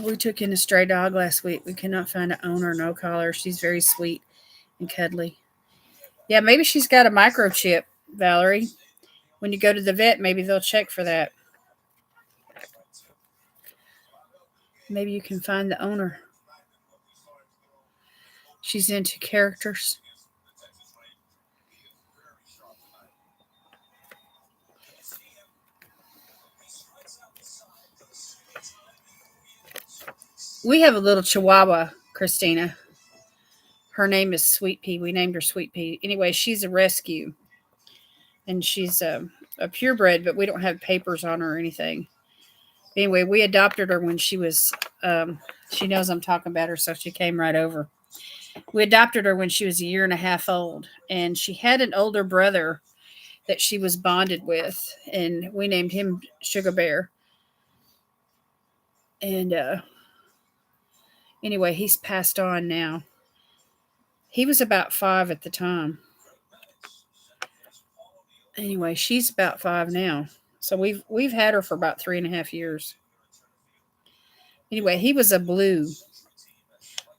We took in a stray dog last week. We cannot find an owner, no collar. She's very sweet and cuddly. Yeah, maybe she's got a microchip, Valerie. When you go to the vet, maybe they'll check for that. Maybe you can find the owner. She's into characters. We have a little chihuahua, Christina. Her name is Sweet Pea. We named her Sweet Pea. Anyway, she's a rescue. And she's a purebred, but we don't have papers on her or anything. Anyway, we adopted her when she was, she knows I'm talking about her, so she came right over. We adopted her when she was a year and a half old, and she had an older brother that she was bonded with, and we named him Sugar Bear. And anyway, he's passed on now. He was about 5 at the time. Anyway, she's about 5 now. So we've had her for about 3.5 years. Anyway, he was a blue,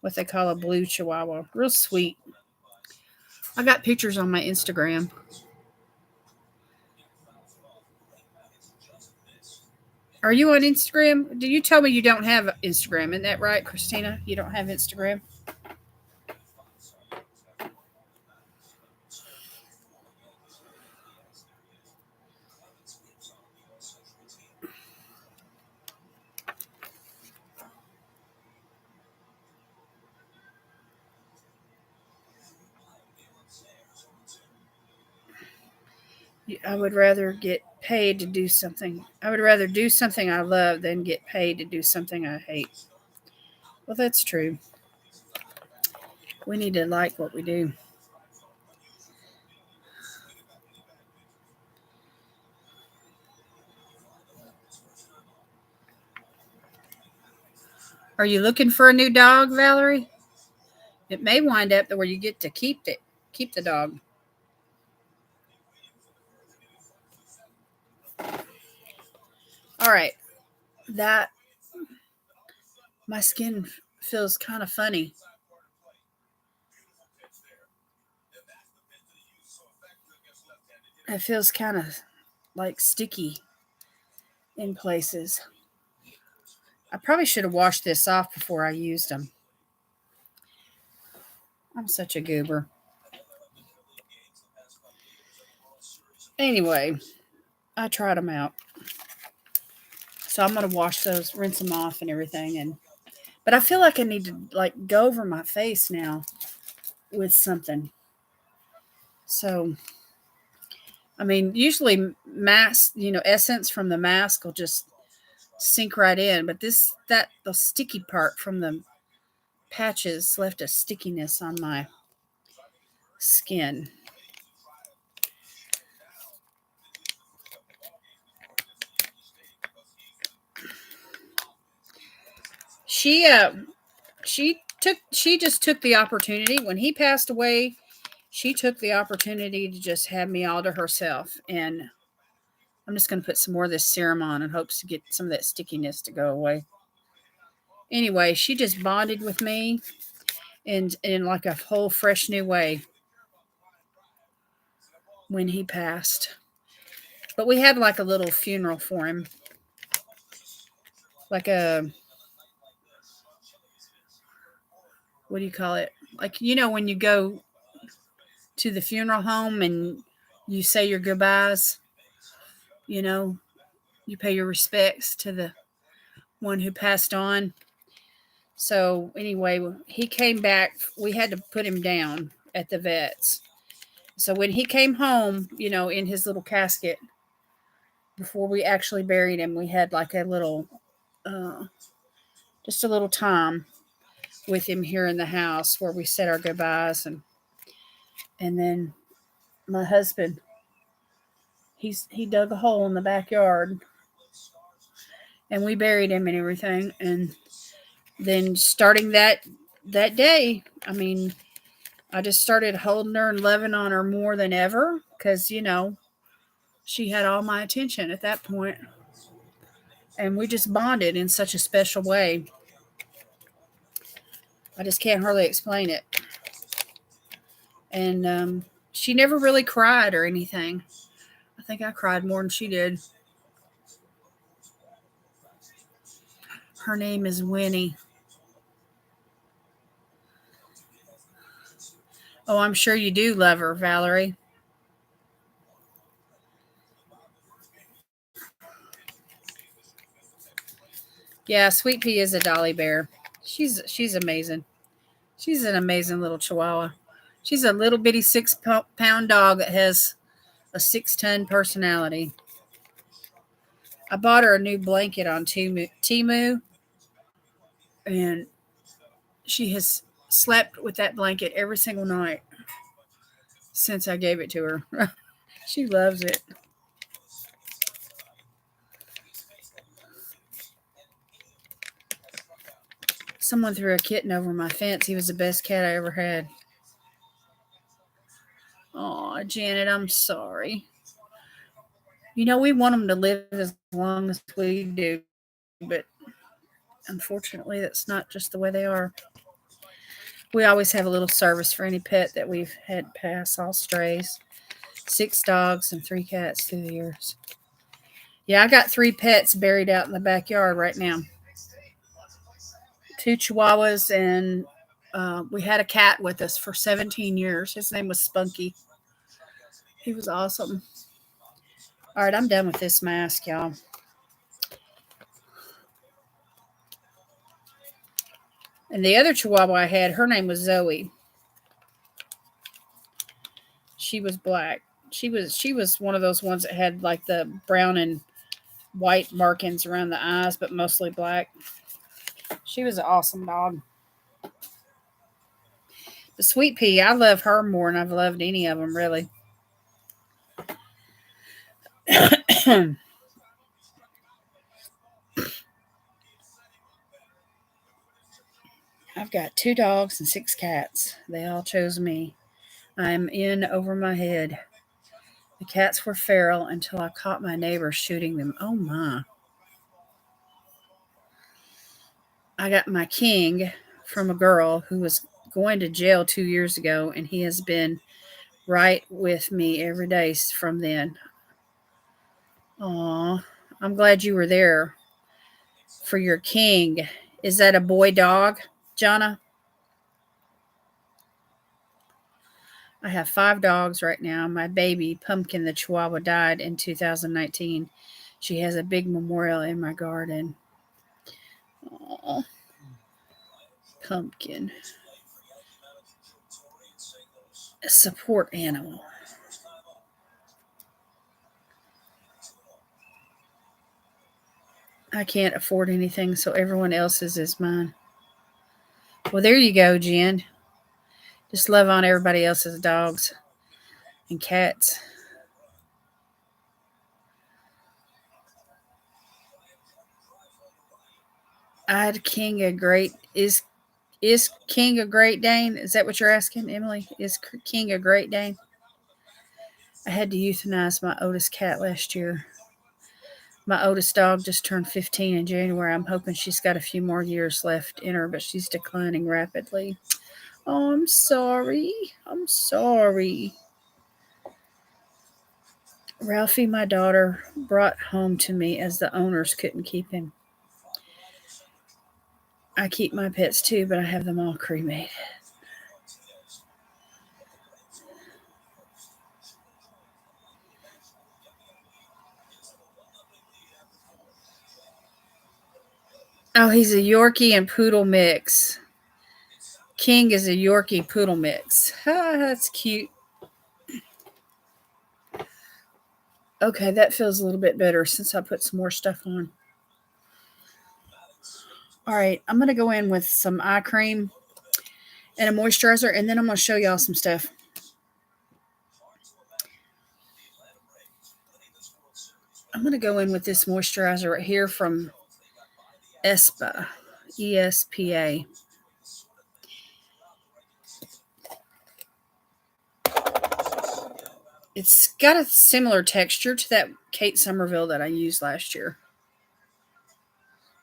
what they call a blue Chihuahua. Real sweet. I got pictures on my Instagram. Are you on Instagram? Did you tell me you don't have Instagram? Isn't that right, Christina? You don't have Instagram? I would rather get paid to do something. I would rather do something I love than get paid to do something I hate. Well, that's true. We need to like what we do. Are you looking for a new dog, Valerie? It may wind up where you get to keep the dog. All right. That my skin feels kind of funny. It feels kind of like sticky in places. I probably should have washed this off before I used them. I'm such a goober. Anyway, I tried them out. So I'm going to wash those, rinse them off and everything. But I feel like I need to like go over my face now with something. So, I mean, usually mask, essence from the mask will just sink right in. But the sticky part from the patches left a stickiness on my skin. She she just took the opportunity when he passed away. She took the opportunity to just have me all to herself, and I'm just going to put some more of this serum on in hopes to get some of that stickiness to go away. Anyway, she just bonded with me in like a whole fresh new way when he passed. But we had like a little funeral for him. Like a, what do you call it? Like, when you go to the funeral home and you say your goodbyes, you know, you pay your respects to the one who passed on. So anyway, he came back. We had to put him down at the vet's. So when he came home, in his little casket, before we actually buried him, we had like a little, just a little time with him here in the house where we said our goodbyes, and then my husband, he dug a hole in the backyard, and we buried him and everything, and then starting that day, I mean, I just started holding her and loving on her more than ever because, she had all my attention at that point. And we just bonded in such a special way. I just can't hardly explain it. And she never really cried or anything. I think I cried more than she did. Her name is Winnie. Oh, I'm sure you do love her, Valerie. Yeah, Sweet Pea is a dolly bear. She's amazing. She's an amazing little chihuahua. She's a little bitty 6-pound dog that has a 6-ton personality. I bought her a new blanket on Temu, and she has slept with that blanket every single night since I gave it to her. She loves it. Someone threw a kitten over my fence. He was the best cat I ever had. Oh, Janet, I'm sorry. We want them to live as long as we do, but unfortunately, that's not just the way they are. We always have a little service for any pet that we've had pass, all strays. 6 dogs and 3 cats through the years. Yeah, I got 3 pets buried out in the backyard right now. 2 Chihuahuas, and we had a cat with us for 17 years. His name was Spunky. He was awesome. All right, I'm done with this mask, y'all. And the other Chihuahua I had, her name was Zoe. She was black. She was one of those ones that had like the brown and white markings around the eyes, but mostly black. She was an awesome dog. The Sweet Pea, I love her more than I've loved any of them, really. I've got 2 dogs and 6 cats. They all chose me. I'm in over my head. The cats were feral until I caught my neighbor shooting them. Oh my. I got my king from a girl who was going to jail 2 years ago, and he has been right with me every day from then. Aw, I'm glad you were there for your king. Is that a boy dog, Jonna? I have 5 dogs right now. My baby, Pumpkin the Chihuahua, died in 2019. She has a big memorial in my garden. Aw, Pumpkin. A support animal. I can't afford anything, so everyone else's is mine. Well, there you go, Jen. Just love on everybody else's dogs and cats. I had King a great is King a Great Dane? Is that what you're asking, Emily? Is King a Great Dane? I had to euthanize my oldest cat last year. My oldest dog just turned 15 in January. I'm hoping she's got a few more years left in her, but she's declining rapidly. Oh, I'm sorry. I'm sorry. Ralphie, my daughter, brought home to me as the owners couldn't keep him. I keep my pets too, but I have them all cremated. Oh, he's a Yorkie and Poodle mix. King is a Yorkie Poodle mix. Ah, that's cute. Okay, that feels a little bit better since I put some more stuff on. All right, I'm going to go in with some eye cream and a moisturizer, and then I'm going to show y'all some stuff. I'm going to go in with this moisturizer right here from ESPA, ESPA. It's got a similar texture to that Kate Somerville that I used last year.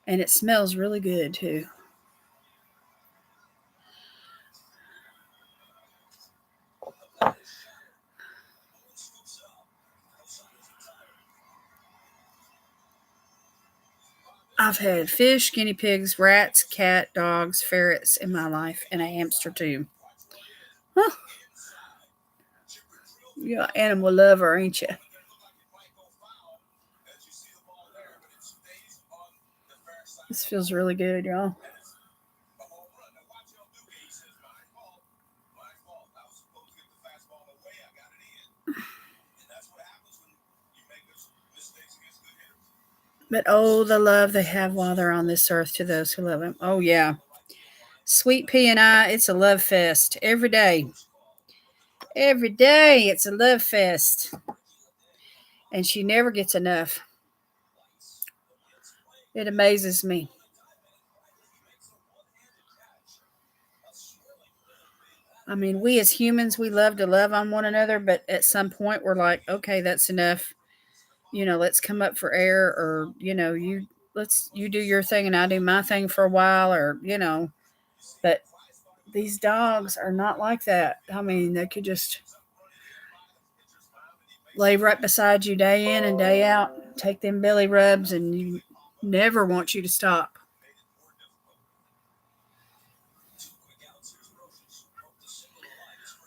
And it smells really good too. I've had fish, guinea pigs, rats, cat, dogs, ferrets in my life, and a hamster too. Huh. You're an animal lover, ain't you? This feels really good, y'all. But oh, the love they have while they're on this earth to those who love him. Oh, yeah. Sweet Pea and I, it's a love fest every day. Every day, it's a love fest. And she never gets enough. It amazes me. I mean, we as humans, we love to love on one another, but at some point we're like, okay, that's enough. Let's come up for air, or you do your thing and I do my thing for a while, or. But these dogs are not like that. I mean, they could just lay right beside you day in and day out, take them belly rubs, and you never want you to stop.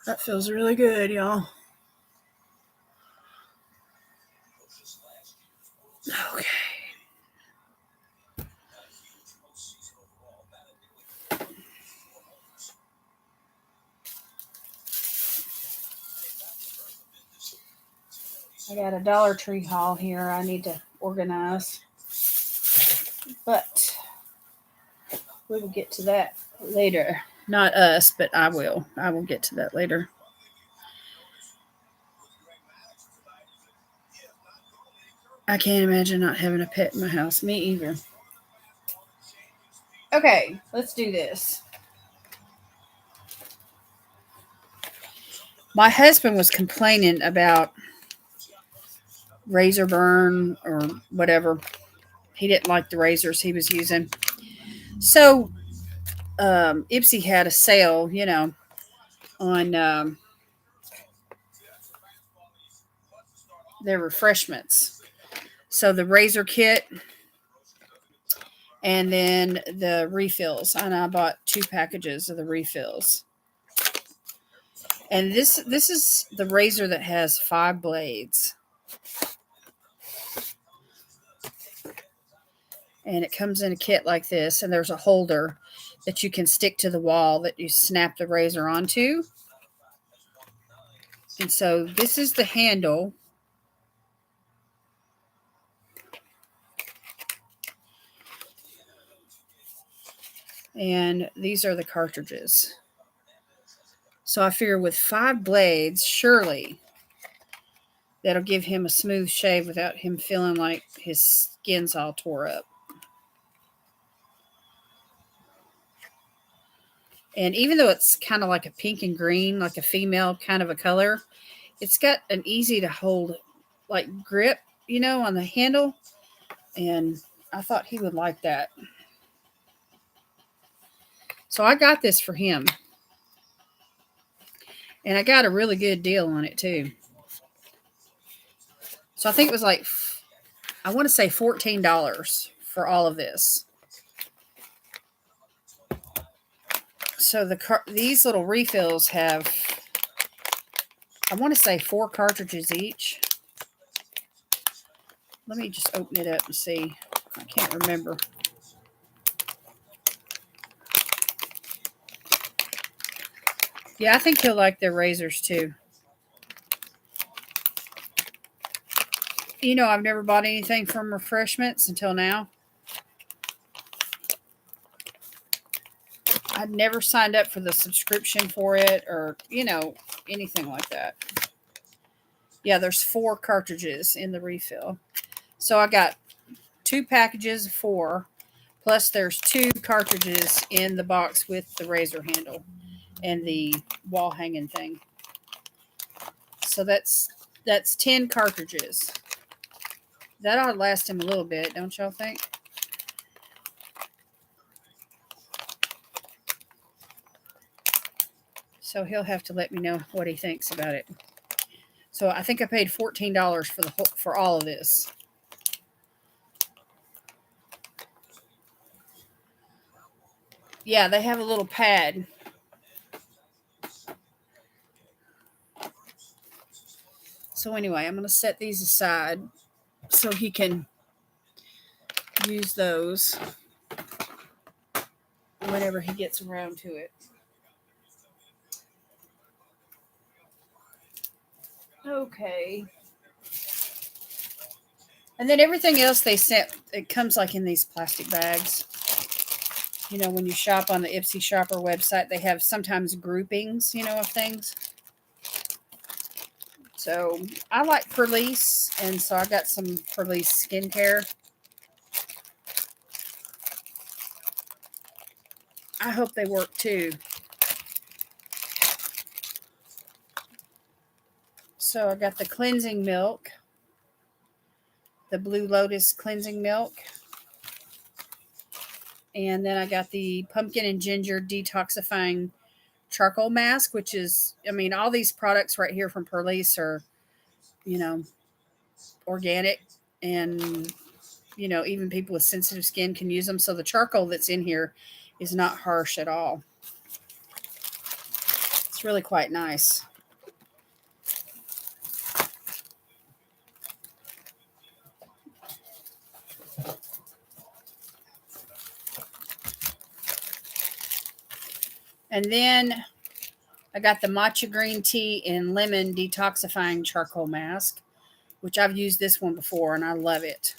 That feels really good, y'all. Okay. I got a Dollar Tree haul here I need to organize. But we will get to that later. Not us, but I will. I will get to that later. I can't imagine not having a pet in my house. Me either. Okay, let's do this. My husband was complaining about razor burn or whatever. He didn't like the razors he was using. So, Ipsy had a sale, on their refreshments. So, the razor kit and then the refills. And I bought 2 packages of the refills. And this is the razor that has 5 blades. And it comes in a kit like this, and there's a holder that you can stick to the wall that you snap the razor onto. And so this is the handle. And these are the cartridges. So I figure with 5 blades, surely that'll give him a smooth shave without him feeling like his skin's all tore up. And even though it's kind of like a pink and green, like a female kind of a color, it's got an easy to hold like grip, on the handle. And I thought he would like that. So I got this for him. And I got a really good deal on it too. So I think it was like, I want to say $14 for all of this. So these little refills have, I want to say 4 cartridges each. Let me just open it up and see. I can't remember. Yeah, I think he'll like their razors too. I've never bought anything from Refreshments until now. I'd never signed up for the subscription for it or, anything like that. Yeah, there's 4 cartridges in the refill. So I got 2 packages of 4, plus there's 2 cartridges in the box with the razor handle and the wall hanging thing. So that's 10 cartridges. That ought to last him a little bit, don't y'all think? So he'll have to let me know what he thinks about it. So I think I paid $14 for all of this. Yeah, they have a little pad. So anyway, I'm going to set these aside so he can use those whenever he gets around to it. Okay. And then everything else they sent, it comes like in these plastic bags. When you shop on the Ipsy Shopper website, they have sometimes groupings, of things. So I like Perlice, and so I got some Perlice skincare. I hope they work too. So I got the cleansing milk, the Blue Lotus cleansing milk. And then I got the pumpkin and ginger detoxifying charcoal mask, which is, I mean, all these products right here from Perlice are, you know, organic, and, you know, even people with sensitive skin can use them. So the charcoal that's in here is not harsh at all. It's really quite nice. And then I got the matcha green tea and lemon detoxifying charcoal mask, which I've used this one before and I love it.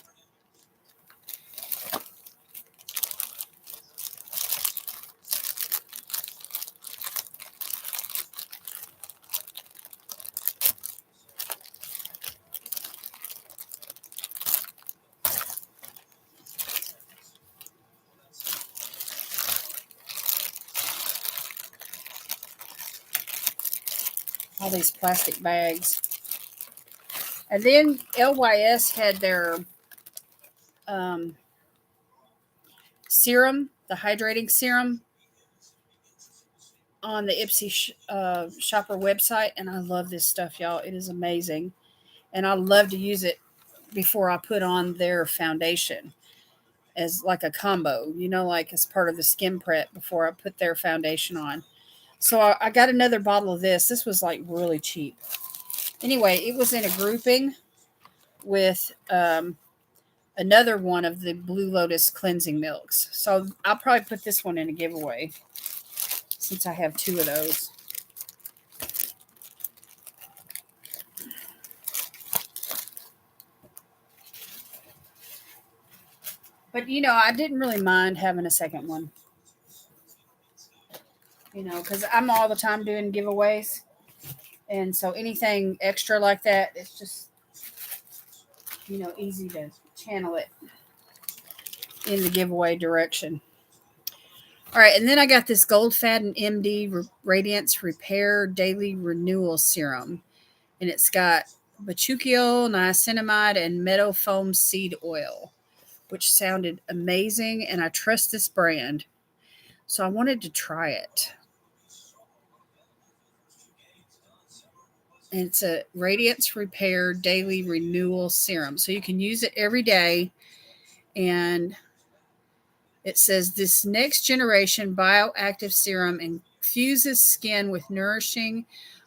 All these plastic bags. And then LYS had their serum, the hydrating serum, on the Ipsy shopper website. And I love this stuff, y'all. It is amazing. And I love to use it before I put on their foundation as like a combo, you know, like as part of the skin prep before I put their foundation on. So I got another bottle of this. This was like really cheap. Anyway, it was in a grouping with another one of the Blue Lotus cleansing milks. So I'll probably put this one in a giveaway since I have two of those. But, you know, I didn't really mind having a second one. You know, because I'm all the time doing giveaways. And so anything extra like that, it's just, you know, easy to channel it in the giveaway direction. All right, and then I got this Gold Faden MD Radiance Repair Daily Renewal Serum. And it's got bakuchiol, niacinamide, and meadow foam seed oil, which sounded amazing, and I trust this brand. So I wanted to try it. And it's a Radiance Repair Daily Renewal Serum. So you can use it every day. And it says this next generation bioactive serum infuses skin with nourishing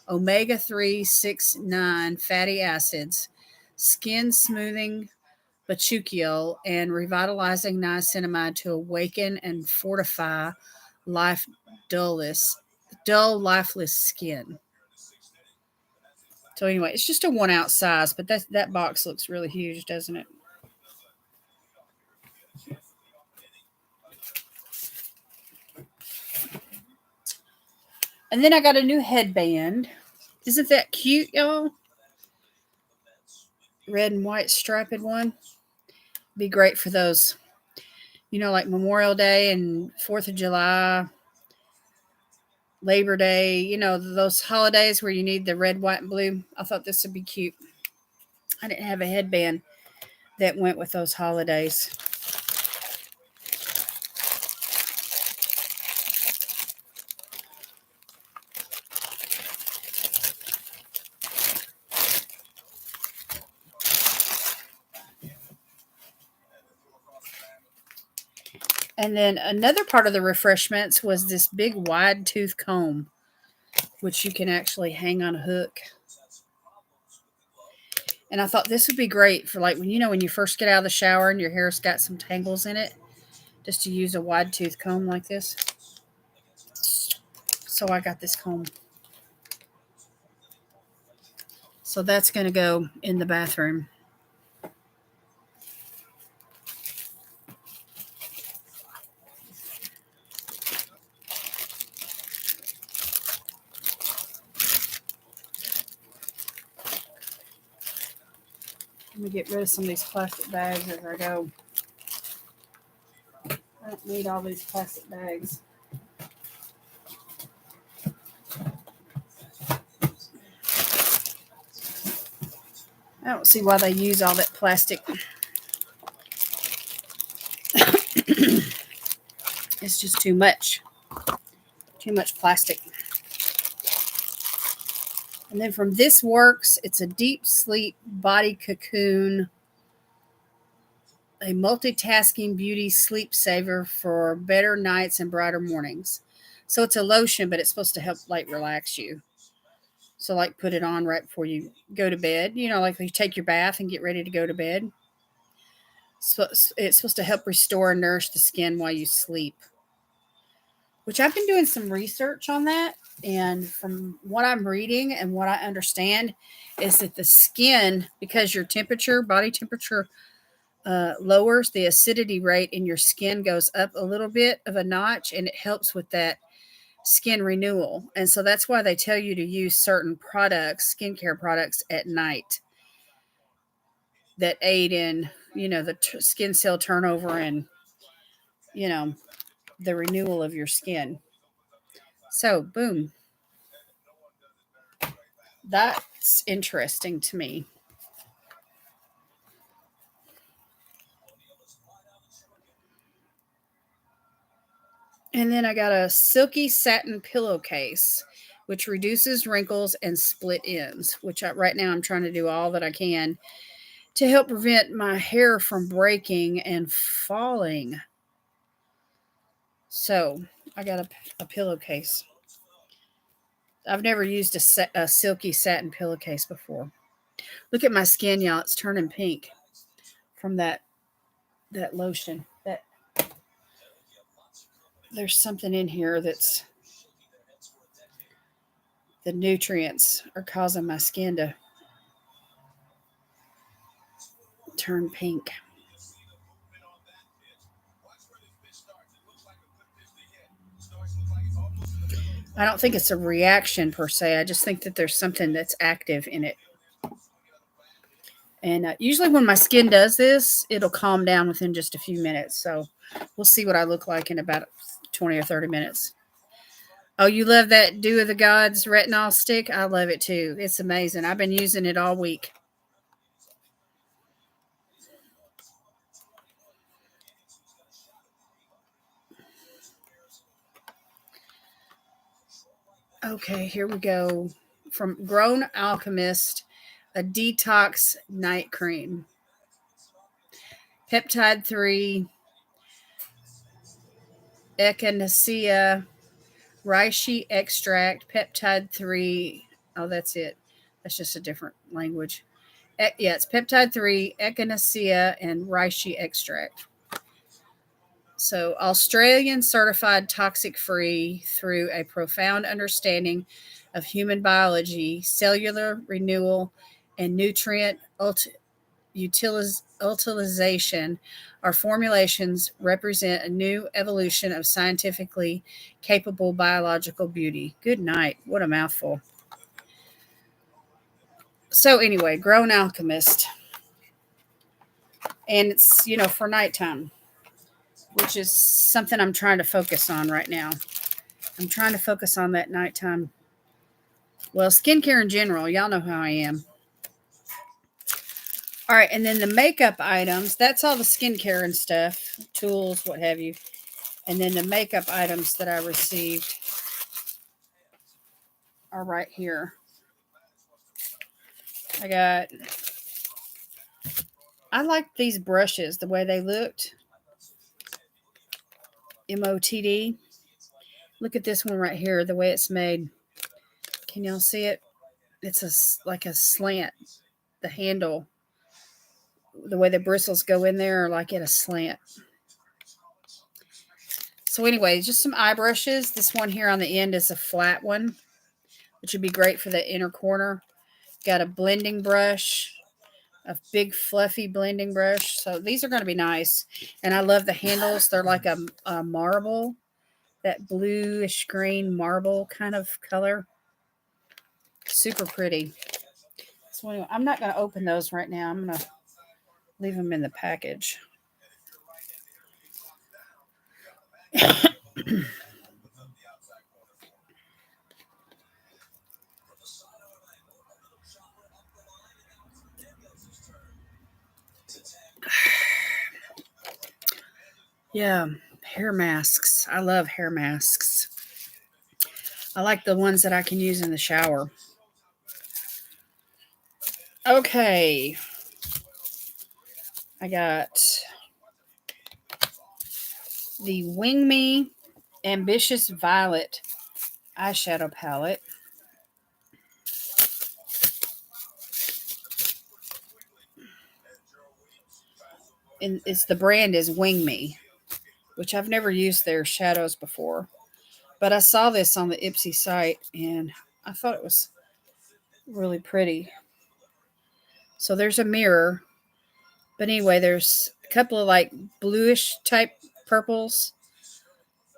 omega-3, 6, 9 fatty acids, skin smoothing bakuchiol, and revitalizing niacinamide to awaken and fortify dull, lifeless skin. So anyway, it's just a 1-ounce size, but that box looks really huge, doesn't it? And then I got a new headband. Isn't that cute, y'all? Red and white striped one. Be great for those, you know, like Memorial Day and 4th of July, Labor Day, you know, those holidays where you need the red, white, and blue. I thought this would be cute. I didn't have a headband that went with those holidays. And then another part of the refreshments was this big wide tooth comb, which you can actually hang on a hook. And I thought this would be great for, like, when you first get out of the shower and your hair's got some tangles in it, just to use a wide tooth comb like this. So I got this comb. So that's going to go in the bathroom. Let me get rid of some of these plastic bags as I go. I don't need all these plastic bags. I don't see why they use all that plastic. It's just too much. Too much plastic. And then from This Works, it's a deep sleep body cocoon, a multitasking beauty sleep saver for better nights and brighter mornings. So it's a lotion, but it's supposed to help like relax you. So like put it on right before you go to bed. You know, like you take your bath and get ready to go to bed. So it's supposed to help restore and nourish the skin while you sleep. Which I've been doing some research on that. And from what I'm reading and what I understand is that the skin, because your temperature, body temperature, lowers, the acidity rate in your skin goes up a little bit of a notch, and it helps with that skin renewal. And so that's why they tell you to use certain products, skincare products, at night that aid in, the skin cell turnover and, you know, the renewal of your skin. So, boom. That's interesting to me. And then I got a silky satin pillowcase, which reduces wrinkles and split ends, which right now I'm trying to do all that I can to help prevent my hair from breaking and falling. So I got a pillowcase. I've never used a silky satin pillowcase before. Look at my skin, y'all. It's turning pink from that lotion. That there's something in here that's the nutrients are causing my skin to turn pink. I don't think it's a reaction per se. I just think that there's something that's active in it. And usually, when my skin does this, it'll calm down within just a few minutes. So we'll see what I look like in about 20 or 30 minutes. Oh, you love that Dew of the Gods retinol stick? I love it too. It's amazing. I've been using it all week. Okay, here we go. From Grown Alchemist, a detox night cream. Peptide 3, echinacea, reishi extract, peptide 3. Oh, that's it. That's just a different language. Yeah, it's peptide 3, echinacea, and reishi extract. So, Australian certified toxic free through a profound understanding of human biology, cellular renewal, and nutrient utilization. Our formulations represent a new evolution of scientifically capable biological beauty. Good night. What a mouthful. So, anyway, Grown Alchemist. And it's, for nighttime, which is something I'm trying to focus on right now. I'm trying to focus on that nighttime. Well, skincare in general, y'all know how I am. All right, and then the makeup items, that's all the skincare and stuff, tools, what have you. And then the makeup items that I received are right here. I like these brushes, the way they looked. MOTD. Look at this one right here, the way it's made. Can y'all see it? It's like a slant. The handle, the way the bristles go in there are like at a slant. So anyway, just some eye brushes. This one here on the end is a flat one, which would be great for the inner corner. Got a blending brush, a big fluffy blending brush. So these are going to be nice. And I love the handles. They're like a marble, that bluish green marble kind of color. Super pretty. So anyway, I'm not going to open those right now. I'm going to leave them in the package. Yeah, hair masks. I love hair masks. I like the ones that I can use in the shower. Okay, I got the Wing Me Ambitious Violet eyeshadow palette. And it's the brand is Wing Me, which I've never used their shadows before. But I saw this on the Ipsy site and I thought it was really pretty. So there's a mirror. But anyway, there's a couple of like bluish type purples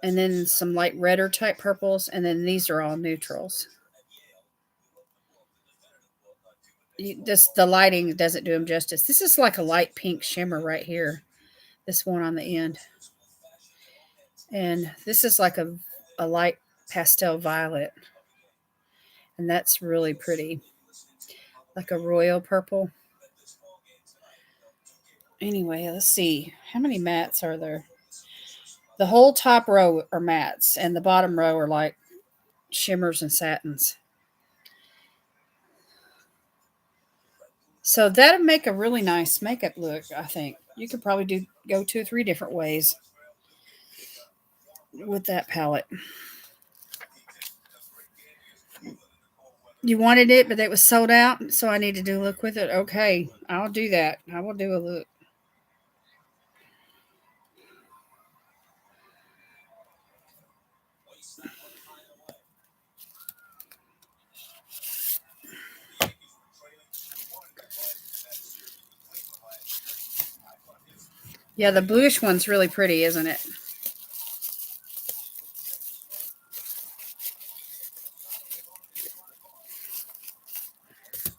and then some light redder type purples. And then these are all neutrals. The lighting doesn't do them justice. This is like a light pink shimmer right here. This one on the end. And this is like a light pastel violet. And that's really pretty. Like a royal purple. Anyway, let's see. How many mattes are there? The whole top row are mattes, and the bottom row are like shimmers and satins. So that'd make a really nice makeup look, I think. You could probably go 2 or 3 different ways with that palette. You wanted it, but it was sold out, so I need to do a look with it. Okay, I'll do that. I will do a look. Yeah, the bluish one's really pretty, isn't it?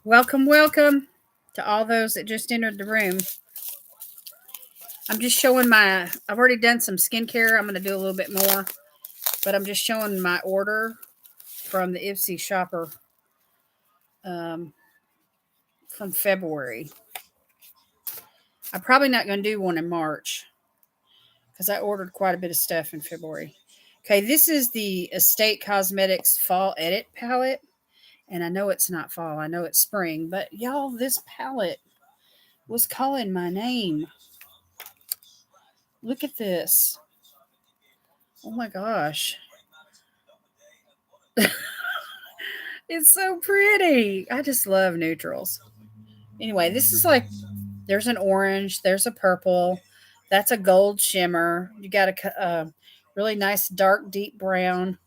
Welcome, welcome to all those that just entered the room. I'm just showing I've already done some skincare. I'm going to do a little bit more, but I'm just showing my order from the Ipsy shopper from February. I'm probably not going to do one in March because I ordered quite a bit of stuff in February. Okay, this is the Estate Cosmetics Fall Edit palette. And I know it's not fall. I know it's spring. But y'all, this palette was calling my name. Look at this. Oh my gosh. It's so pretty. I just love neutrals. Anyway, this is like, there's an orange, there's a purple, that's a gold shimmer. You got a really nice dark deep brown,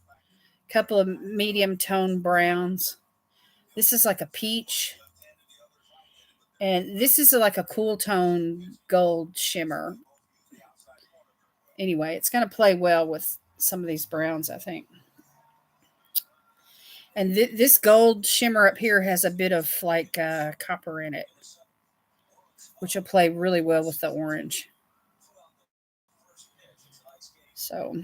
couple of medium tone browns. This is like a peach. And this is like a cool tone gold shimmer. Anyway, it's going to play well with some of these browns, I think. And this gold shimmer up here has a bit of like copper in it, which will play really well with the orange. So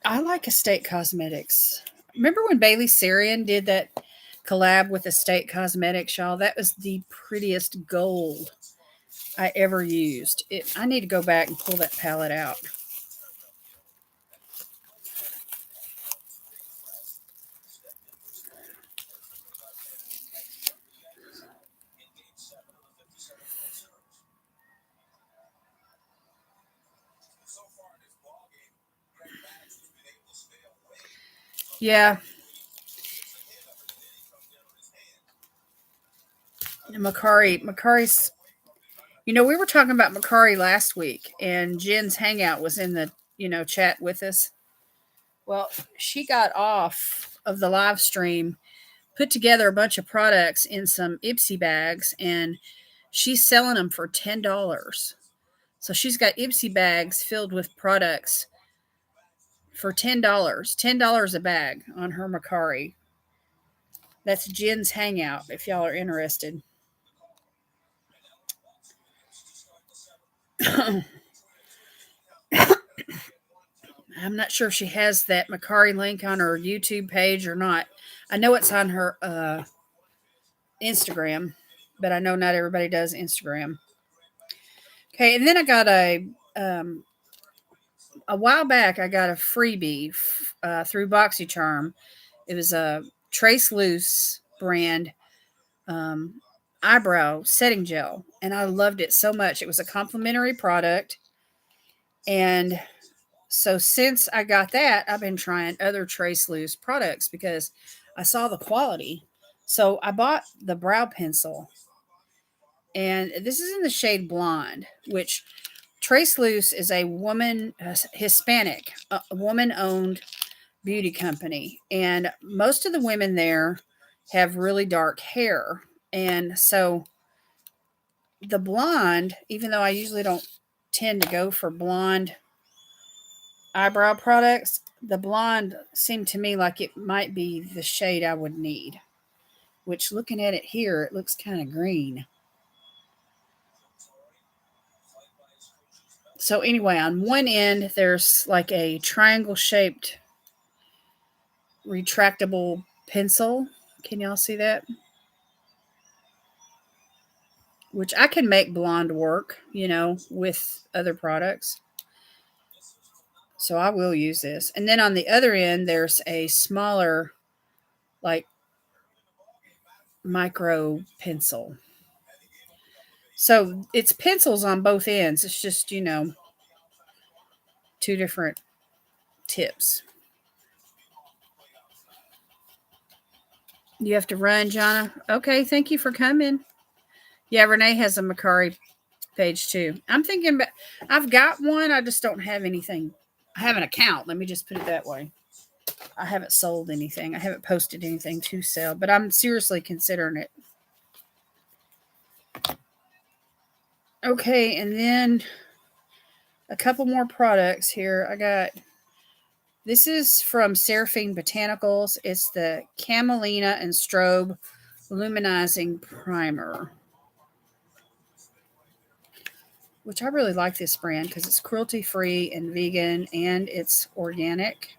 I like Estate Cosmetics. Remember when Bailey Sarian did that collab with Estate Cosmetics, y'all? That was the prettiest gold I ever used. I need to go back and pull that palette out. Yeah. Macari's, we were talking about Macari last week, and Jen's Hangout was in the, chat with us. Well, she got off of the live stream, put together a bunch of products in some Ipsy bags, and she's selling them for $10. So she's got Ipsy bags filled with products for $10. $10 a bag on her Macari. That's Jen's Hangout if y'all are interested. I'm not sure if she has that Macari link on her YouTube page or not. I know it's on her Instagram, but I know not everybody does Instagram. Okay, and then I got a while back. I got a freebie through BoxyCharm. It was a Trace Loose brand um, eyebrow setting gel, and I loved it so much. It was a complimentary product, and so since I got that, I've been trying other Trace Loose products because I saw the quality. So I bought the brow pencil, and this is in the shade blonde, which Trace Loose is a woman, Hispanic, a woman owned beauty company. And most of the women there have really dark hair. And so the blonde, even though I usually don't tend to go for blonde eyebrow products, the blonde seemed to me like it might be the shade I would need. Which, looking at it here, it looks kind of green. So anyway, on one end, there's like a triangle shaped retractable pencil. Can y'all see that? Which I can make blonde work, with other products. So I will use this. And then on the other end, there's a smaller, like, micro pencil. So it's pencils on both ends. It's just, two different tips. You have to run, Jonna? Okay, thank you for coming. Yeah, Renee has a Macari page too. I'm thinking about, I've got one, I just don't have anything. I have an account. Let me just put it that way. I haven't sold anything. I haven't posted anything to sell, but I'm seriously considering it. Okay, and then a couple more products here. I got, this is from Seraphine Botanicals. It's the Camelina and Strobe Luminizing Primer, which I really like this brand because it's cruelty free and vegan and it's organic.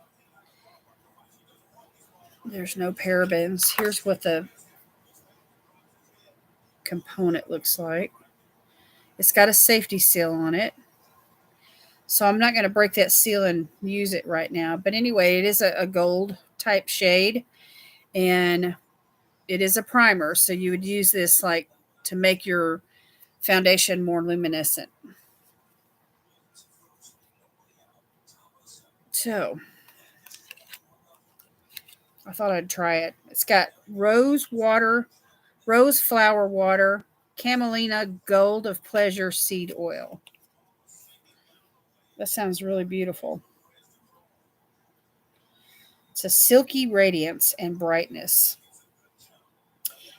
There's no parabens. Here's what the component looks like. It's got a safety seal on it. So I'm not going to break that seal and use it right now. But anyway, it is a gold type shade. And it is a primer. So you would use this like to make your foundation more luminescent. So I thought I'd try it. It's got rose flower water, camelina gold of pleasure seed oil. That sounds really beautiful. It's a silky radiance and brightness.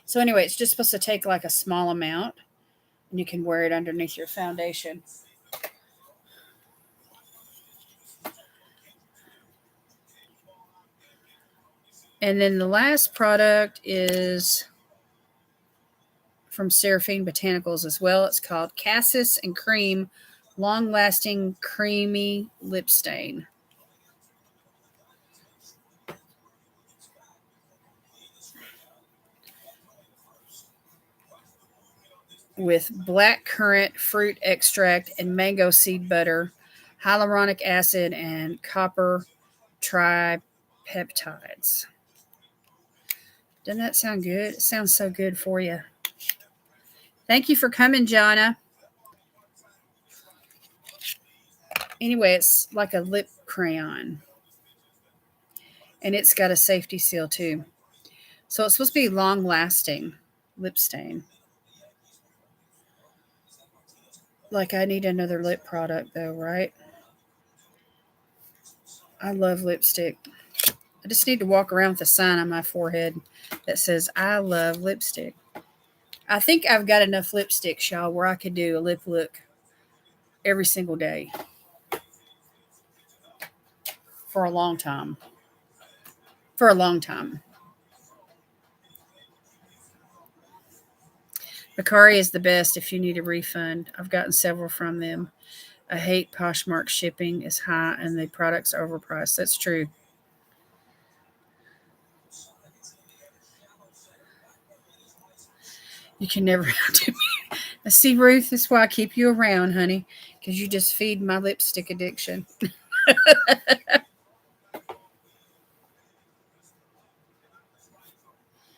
So anyway, it's just supposed to take like a small amount and you can wear it underneath your foundation. And then the last product is from Seraphine Botanicals as well. It's called Cassis and Cream Long Lasting Creamy Lip Stain. With black currant fruit extract and mango seed butter, hyaluronic acid, and copper tripeptides. Doesn't that sound good? It sounds so good for you. Thank you for coming, Jonna. Anyway, it's like a lip crayon. And it's got a safety seal too. So it's supposed to be long lasting lip stain. Like I need another lip product though, right? I love lipstick. I just need to walk around with a sign on my forehead that says I love lipstick. I think I've got enough lipstick, y'all, where I could do a lip look every single day for a long time. For a long time. Macari is the best if you need a refund. I've gotten several from them. I hate Poshmark shipping is high and the products are overpriced. That's true. You can never outdo me. Now, see, Ruth, that's why I keep you around, honey, because you just feed my lipstick addiction.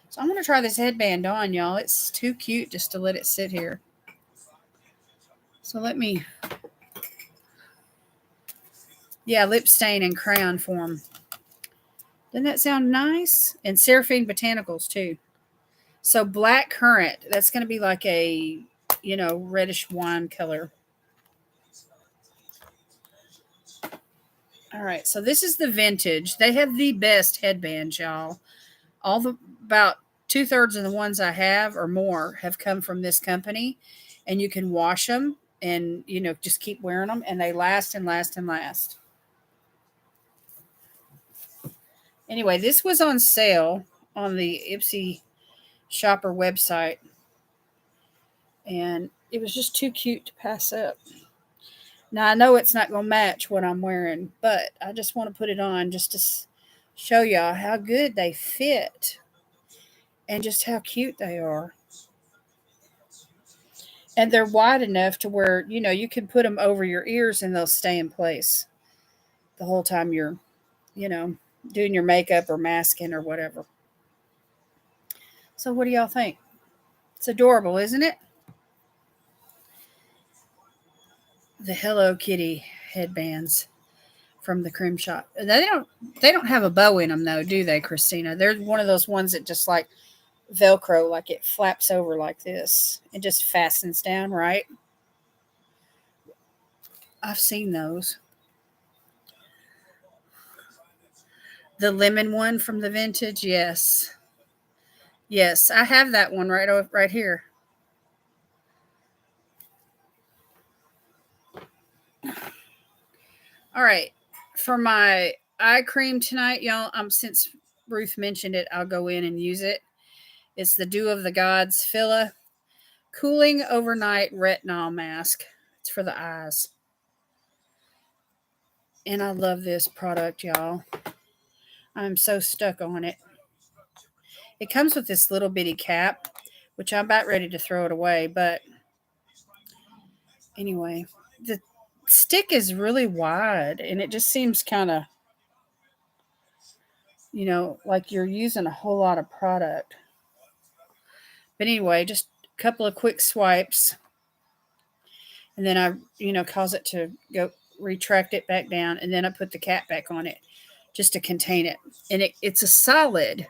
So I'm going to try this headband on, y'all. It's too cute just to let it sit here. So let me, yeah, lip stain and crayon form. Doesn't that sound nice? And Seraphine Botanicals, too. So black currant, that's going to be like a, reddish wine color. All right, so this is the vintage. They have the best headbands, y'all. About 2/3 of the ones I have or more have come from this company, and you can wash them and just keep wearing them, and they last and last and last. Anyway, this was on sale on the Ipsy shopper website, and it was just too cute to pass up. Now I know it's not going to match what I'm wearing, but I just want to put it on just to show y'all how good they fit and just how cute they are. And they're wide enough to where, you can put them over your ears and they'll stay in place the whole time you're, you know, doing your makeup or masking or whatever. So what do y'all think? It's adorable, isn't it? The Hello Kitty headbands from the Creme Shop. They don't have a bow in them though, do they, Christina? They're one of those ones that just like Velcro, like it flaps over like this. It just fastens down, right? I've seen those. The lemon one from the vintage, yes. Yes, I have that one right here. All right. For my eye cream tonight, y'all, since Ruth mentioned it, I'll go in and use it. It's the Dew of the Gods Filla Cooling Overnight Retinol Mask. It's for the eyes. And I love this product, y'all. I'm so stuck on it. It comes with this little bitty cap, which I'm about ready to throw it away. But anyway, the stick is really wide and it just seems kind of, like you're using a whole lot of product. But anyway, just a couple of quick swipes. And then I, cause it to go retract it back down. And then I put the cap back on it just to contain it. And it's a solid,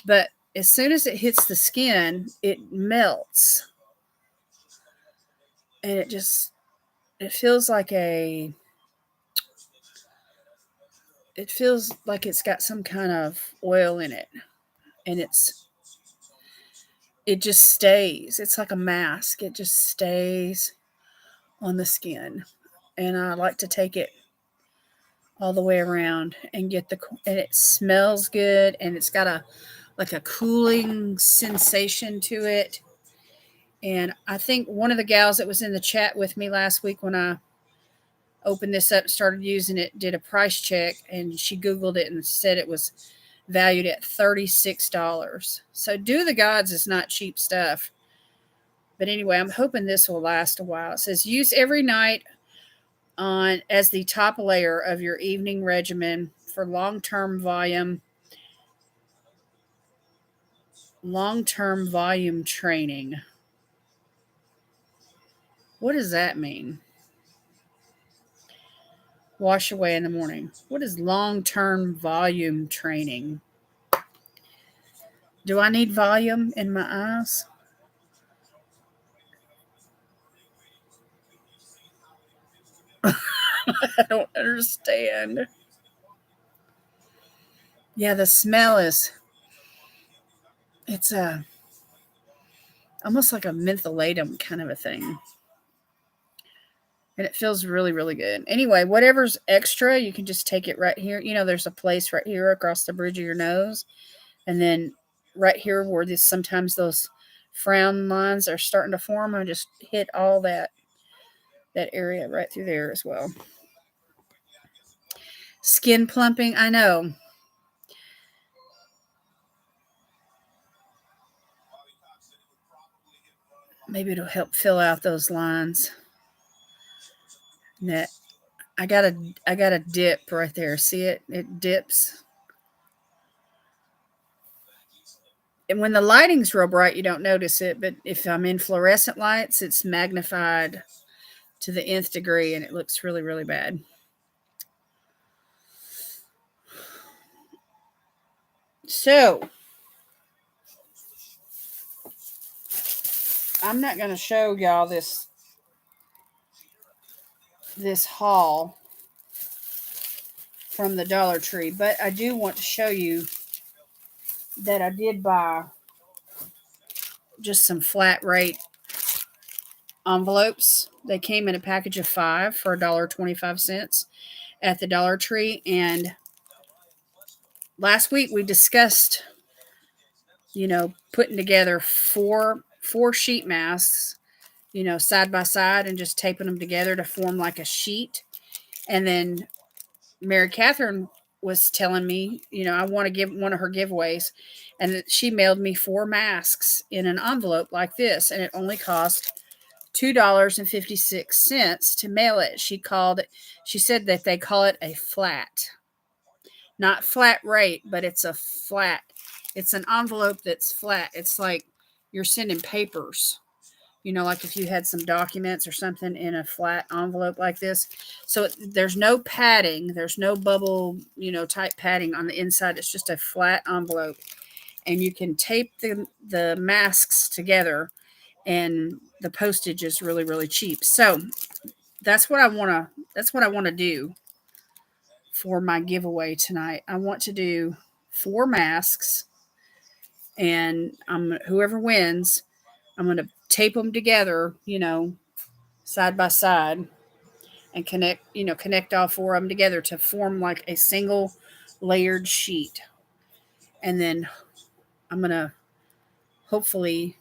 but as soon as it hits the skin, it melts. And it feels like it's got some kind of oil in it. And it just stays. It's like a mask. It just stays on the skin. And I like to take it all the way around and and it smells good and it's got a cooling sensation to it. And I think one of the gals that was in the chat with me last week when I opened this up and started using it did a price check and she Googled it and said it was valued at $36. So Dew of the Gods is not cheap stuff. But anyway, I'm hoping this will last a while. It says use every night on as the top layer of your evening regimen for long-term volume training. What does that mean? Wash away in the morning. What is long-term volume training? Do I need volume in my eyes? I don't understand. Yeah, the smell it's almost like a mentholatum kind of a thing. And it feels really, really good. Anyway, whatever's extra, you can just take it right here. There's a place right here across the bridge of your nose. And then right here where sometimes those frown lines are starting to form, I just hit all that area right through there as well. Skin plumping, I know. Maybe it'll help fill out those lines. That I got a dip right there. See it? It dips. And when the lighting's real bright, you don't notice it. But if I'm in fluorescent lights, it's magnified to the nth degree, and it looks really, really bad. So I'm not going to show y'all this haul from the Dollar Tree, but I do want to show you that I did buy just some flat rate envelopes. They came in a package of 5 for $1.25 at the Dollar Tree. And last week we discussed, putting together four sheet masks, side by side, and just taping them together to form like a sheet. And then Mary Catherine was telling me, I want to give one of her giveaways, and that she mailed me 4 masks in an envelope like this, and it only cost $2.56 to mail it. She said that they call it a flat, not flat rate, but it's a flat. It's an envelope that's flat. It's like you're sending papers, like if you had some documents or something in a flat envelope like this. So there's no padding, there's no bubble, type padding on the inside. It's just a flat envelope, and you can tape the masks together, and the postage is really, really cheap. So that's what I want to do for my giveaway tonight. I want to do 4 masks, and whoever wins, I'm going to tape them together, side by side, and connect all 4 of them together to form like a single layered sheet. And then I'm going to hopefully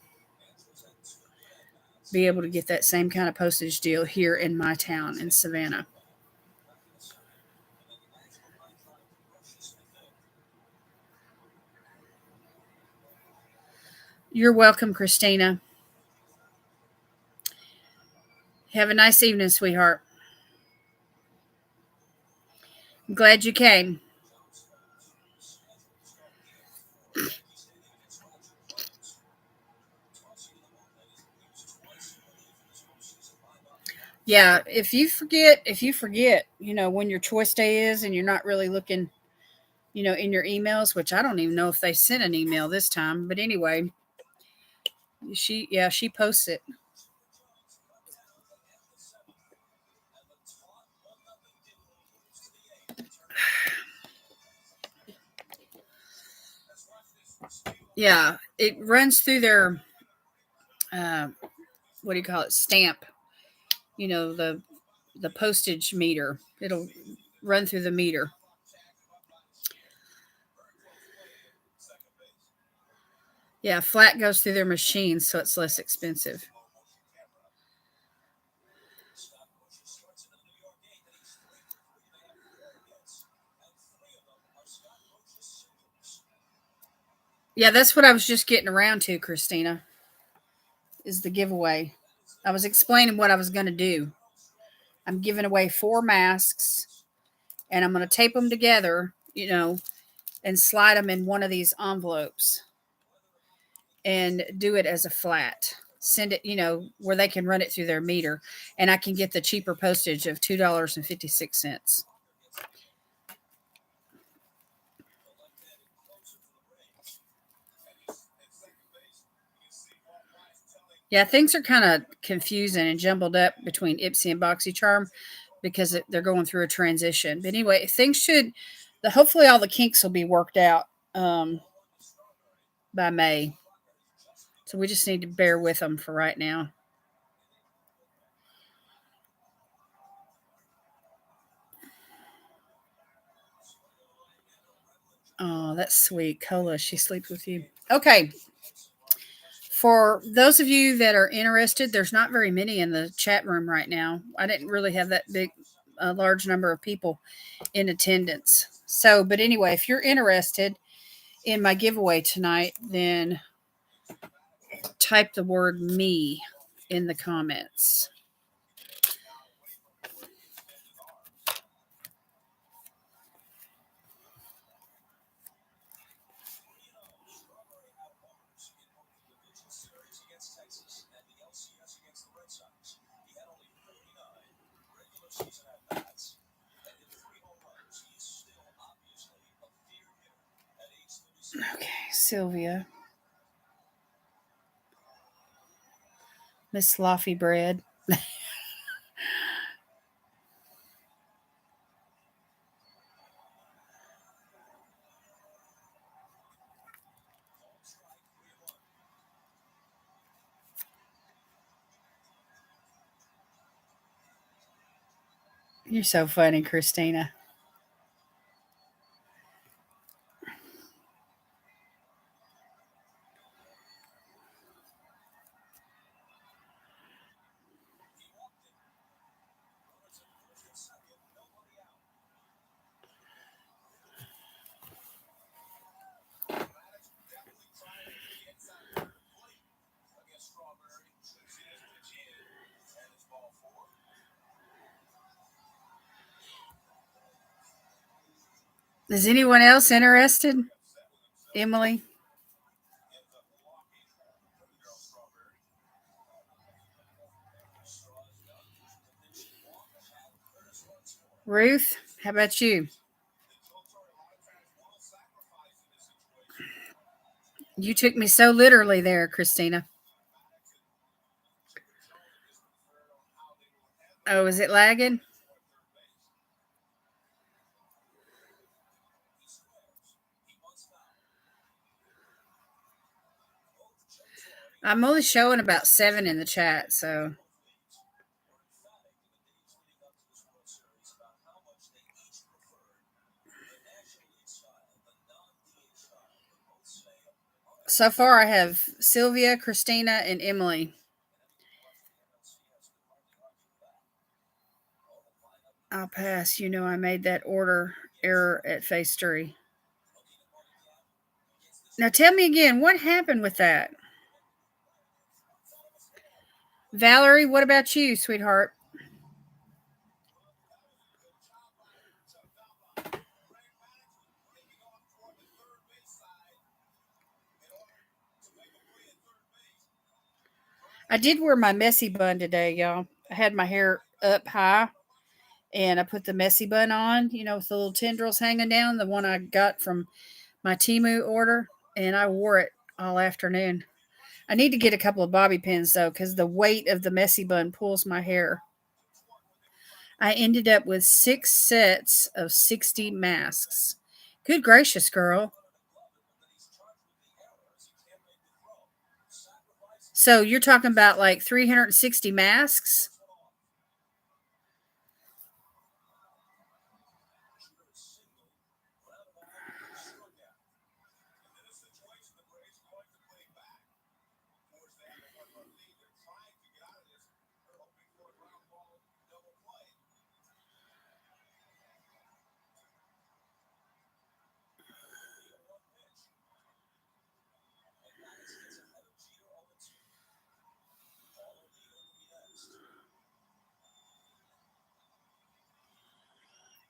be able to get that same kind of postage deal here in my town in Savannah. You're welcome, Christina. Have a nice evening, sweetheart. I'm glad you came. Yeah, if you forget, when your choice day is and you're not really looking, in your emails, which I don't even know if they sent an email this time, but anyway, she posts it. Yeah, it runs through their what do you call it? Stamp. The postage meter. It'll run through the meter. Yeah, flat goes through their machine, so it's less expensive. Yeah, that's what I was just getting around to, Christina, is the giveaway. I was explaining what I was going to do. I'm giving away 4 masks, and I'm going to tape them together, and slide them in one of these envelopes and do it as a flat. Send it, where they can run it through their meter, and I can get the cheaper postage of $2.56. Yeah, things are kind of confusing and jumbled up between Ipsy and BoxyCharm because they're going through a transition. But anyway, hopefully all the kinks will be worked out by May. So we just need to bear with them for right now. Oh, that's sweet. Cola, she sleeps with you. Okay. For those of you that are interested, there's not very many in the chat room right now. I didn't really have that a large number of people in attendance. So, but anyway, if you're interested in my giveaway tonight, then type the word me in the comments. Okay, Sylvia. Miss Sloppy Bread. You're so funny, Christina. Is anyone else interested? Emily? Ruth? How about you? You took me so literally there, Christina. Oh, is it lagging? I'm only showing about 7 in the chat, so. So far, I have Sylvia, Christina, and Emily. I'll pass. You know, I made that order error at phase 3. Now, tell me again, what happened with that? Valerie, what about you, sweetheart? I did wear my messy bun today, y'all. I had my hair up high and I put the messy bun on, you know, with the little tendrils hanging down, the one I got from my Timu order, and I wore it all afternoon. I need to get a couple of bobby pins though, because the weight of the messy bun pulls my hair. I ended up with 6 sets of 60 masks. Good gracious, girl. So you're talking about like 360 masks?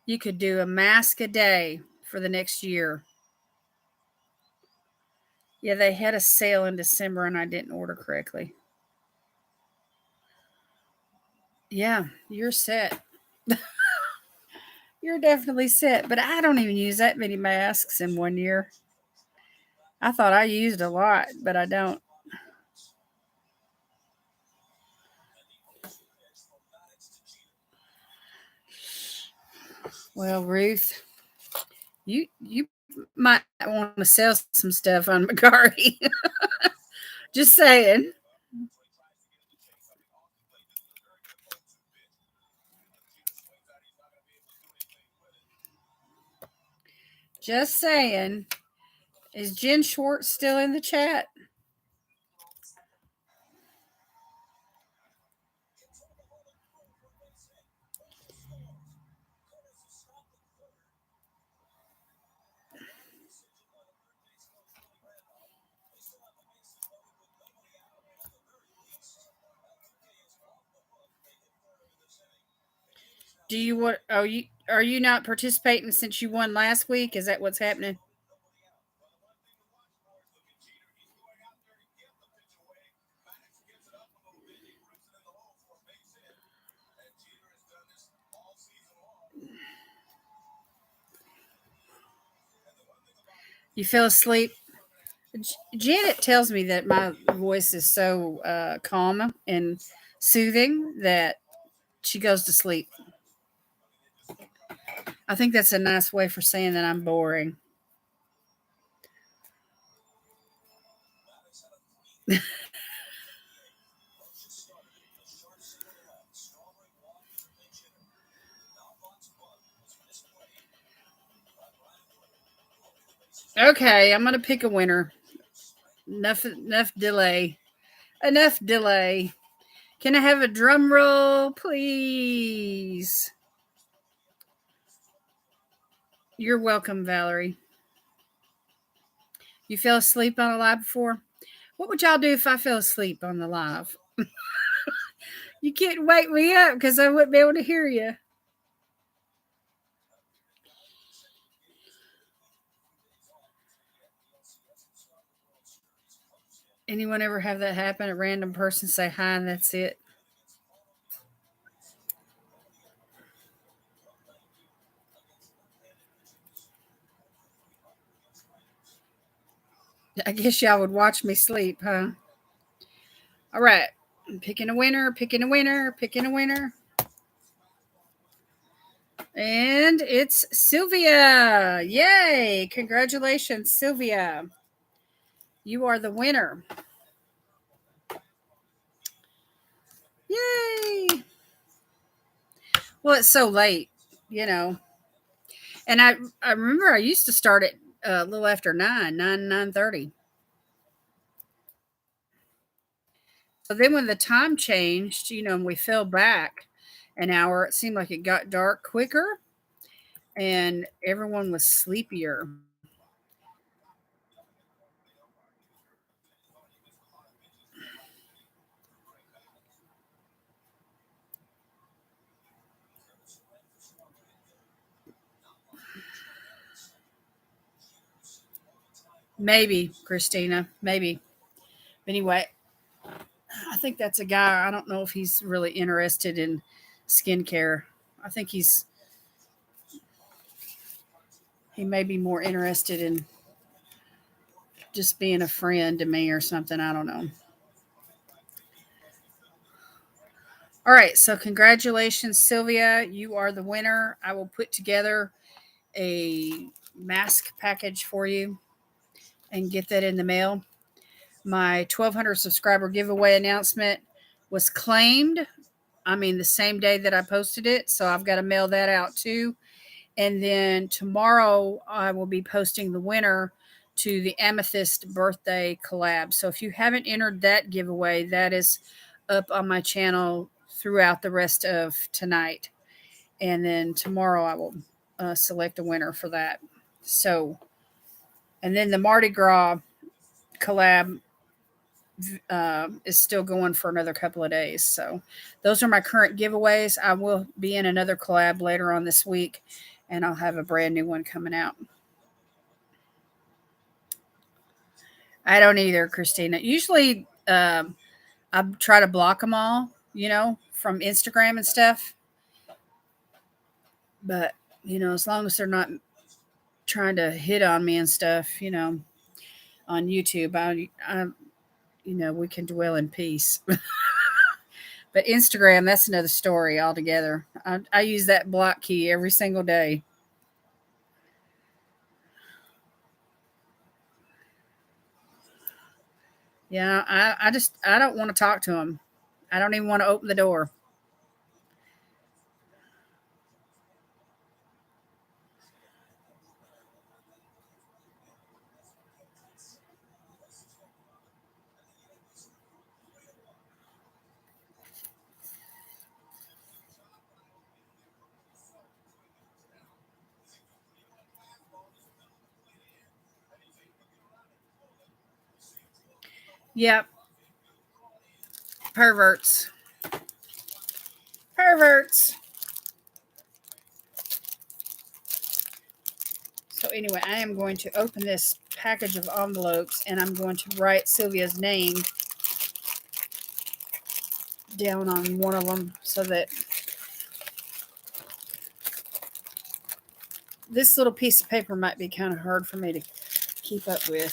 You could do a mask a day for the next year. Yeah, they had a sale in December and I didn't order correctly. Yeah, you're set. You're definitely set, but I don't even use that many masks in 1 year. I thought I used a lot, but I don't. Well, Ruth, you might want to sell some stuff on Macari. Just saying. Just saying. Is Jen Schwartz still in the chat? Do you want? Are you not participating since you won last week? Is that what's happening? You fell asleep. Janet tells me that my voice is so calm and soothing that she goes to sleep. I think that's a nice way for saying that I'm boring. Okay, I'm gonna pick a winner. Enough delay. Enough delay. Can I have a drum roll, please? You're welcome, Valerie. You fell asleep on a live before? What would y'all do if I fell asleep on the live? You can't wake me up because I wouldn't be able to hear you. Anyone ever have that happen? A random person say hi and that's it? I guess y'all would watch me sleep, huh? All right. I'm picking a winner, picking a winner, picking a winner. And it's Sylvia. Yay. Congratulations, Sylvia. You are the winner. Yay. Well, it's so late, you know. And I remember I used to start at a little after 9:30. So then when the time changed, and we fell back an hour, it seemed like it got dark quicker and everyone was sleepier. Maybe, Christina, maybe. Anyway, I think that's a guy. I don't know if he's really interested in skincare. I think he may be more interested in just being a friend to me or something. I don't know. All right, so congratulations, Sylvia. You are the winner. I will put together a mask package for you and get that in the mail. My 1,200 subscriber giveaway announcement was claimed. I mean, the same day that I posted it. So I've got to mail that out too. And then tomorrow I will be posting the winner to the Amethyst birthday collab. So if you haven't entered that giveaway, that is up on my channel throughout the rest of tonight. And then tomorrow I will select a winner for that. So, and then the Mardi Gras collab is still going for another couple of days. So, those are my current giveaways. I will be in another collab later on this week, and I'll have a brand new one coming out. I don't either, Christina. Usually, I try to block them all, from Instagram and stuff. But as long as they're not trying to hit on me and stuff, on YouTube, we can dwell in peace. But Instagram, that's another story altogether. I use that block key every single day. Yeah, I don't want to talk to them. I don't even want to open the door. Yep, perverts, perverts. anyway, I am going to open this package of envelopes and I'm going to write Sylvia's name down on one of them so that this little piece of paper might be kind of hard for me to keep up with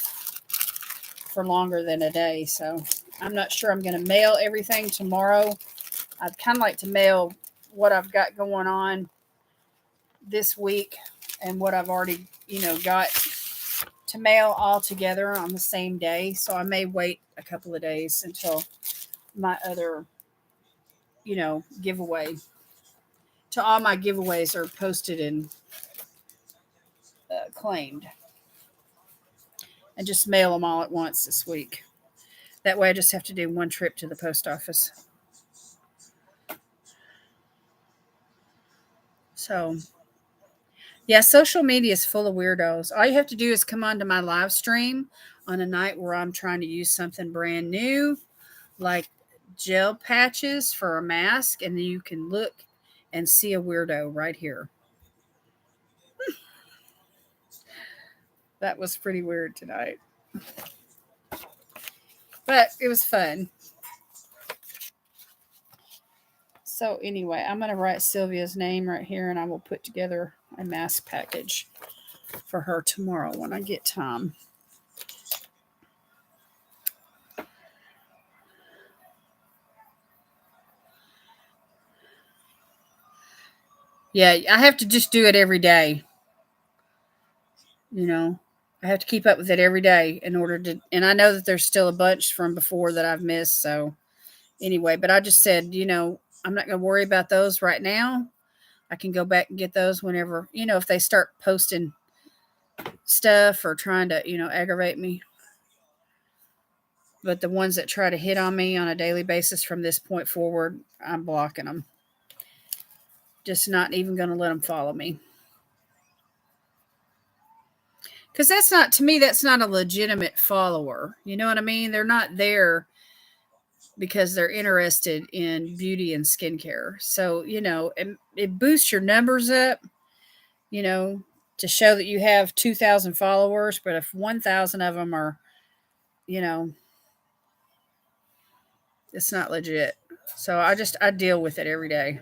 for longer than a day. So I'm not sure I'm going to mail everything tomorrow. I'd kind of like to mail what I've got going on this week and what I've already, got to mail all together on the same day. So I may wait a couple of days until my other, giveaway. To all my giveaways are posted and claimed. And just mail them all at once this week. That way I just have to do one trip to the post office. So, yeah, social media is full of weirdos. All you have to do is come onto my live stream on a night where I'm trying to use something brand new, like gel patches for a mask, and then you can look and see a weirdo right here. That was pretty weird tonight. But it was fun. So anyway, I'm going to write Sylvia's name right here, and I will put together a mask package for her tomorrow when I get time. Yeah, I have to just do it every day. I have to keep up with it every day in order to, and I know that there's still a bunch from before that I've missed. So anyway, but I just said, I'm not going to worry about those right now. I can go back and get those whenever, if they start posting stuff or trying to, aggravate me. But the ones that try to hit on me on a daily basis from this point forward, I'm blocking them. Just not even going to let them follow me. Because to me, that's not a legitimate follower. You know what I mean? They're not there because they're interested in beauty and skincare. So, it boosts your numbers up, to show that you have 2,000 followers. But if 1,000 of them are, it's not legit. So I deal with it every day.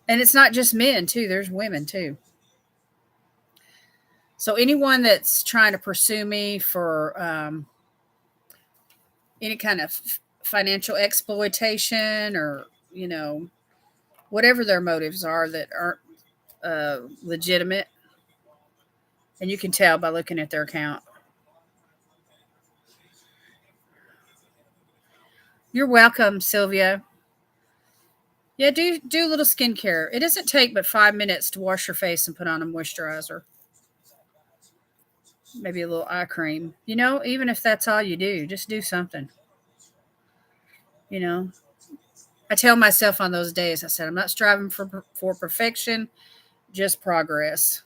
And it's not just men, too. There's women, too. So anyone that's trying to pursue me for any kind of financial exploitation or, whatever their motives are that aren't legitimate, and you can tell by looking at their account. You're welcome, Sylvia. Yeah, do a little skincare. It doesn't take but 5 minutes to wash your face and put on a moisturizer. Maybe a little eye cream. Even if that's all you do, just do something. You know, I tell myself on those days, I said, I'm not striving for perfection, just progress.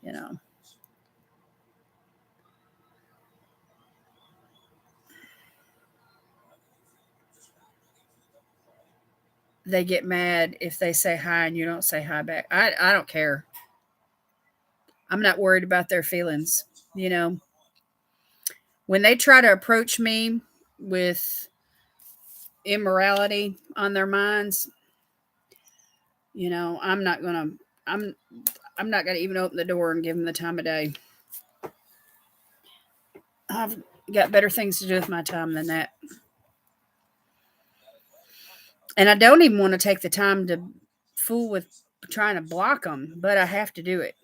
You know, they get mad if they say hi and you don't say hi back. I don't care. I'm not worried about their feelings. You know, when they try to approach me with immorality on their minds, I'm not gonna. I'm not gonna even open the door and give them the time of day. I've got better things to do with my time than that. And I don't even want to take the time to fool with trying to block them, but I have to do it.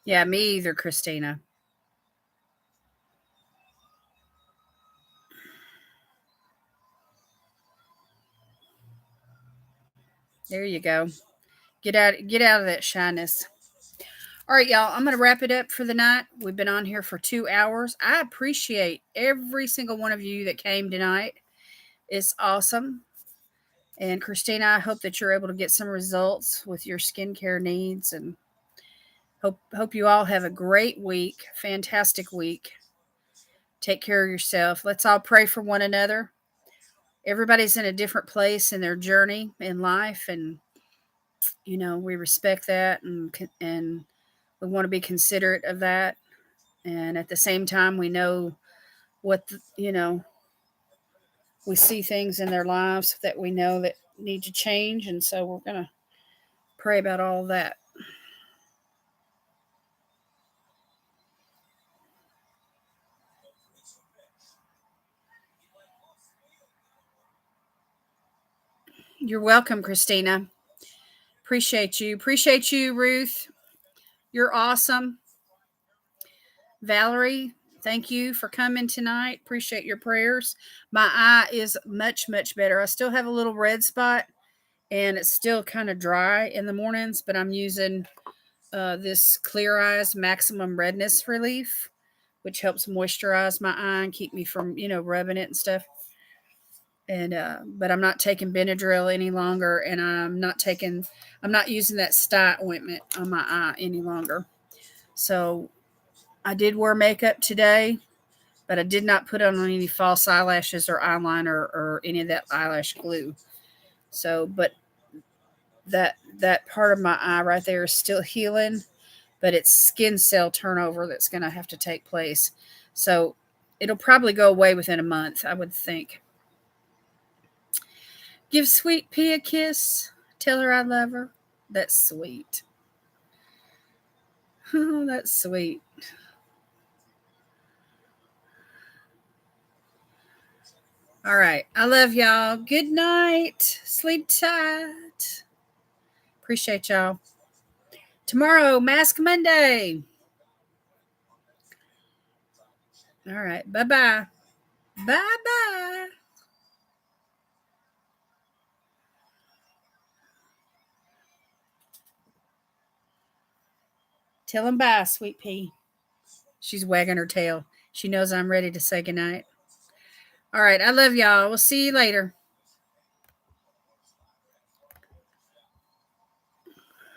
Yeah, me either, Christina. There you go. Get out of that shyness. All right, y'all. I'm gonna wrap it up for the night. We've been on here for 2 hours. I appreciate every single one of you that came tonight. It's awesome. And Christina, I hope that you're able to get some results with your skincare needs, and hope you all have a great week, fantastic week. Take care of yourself. Let's all pray for one another. Everybody's in a different place in their journey in life, and we respect that, and we want to be considerate of that. And at the same time, we know we see things in their lives that we know that need to change, and so we're going to pray about all of that. You're welcome, Christina. Appreciate you. Appreciate you, Ruth. You're awesome. Valerie, thank you for coming tonight. Appreciate your prayers. My eye is much, much better. I still have a little red spot, and it's still kind of dry in the mornings, but I'm using this Clear Eyes Maximum Redness Relief, which helps moisturize my eye and keep me from, rubbing it and stuff. And but I'm not taking Benadryl any longer, and I'm not using that sty ointment on my eye any longer. So I did wear makeup today, but I did not put on any false eyelashes or eyeliner or any of that eyelash glue. So, but that part of my eye right there is still healing, but it's skin cell turnover that's going to have to take place. So it'll probably go away within a month, I would think. Give Sweet Pea a kiss. Tell her I love her. That's sweet. Oh, that's sweet. All right. I love y'all. Good night. Sleep tight. Appreciate y'all. Tomorrow, Mask Monday. All right. Bye-bye. Bye-bye. Tell him bye, Sweet Pea. She's wagging her tail. She knows I'm ready to say goodnight. All right. I love y'all. We'll see you later.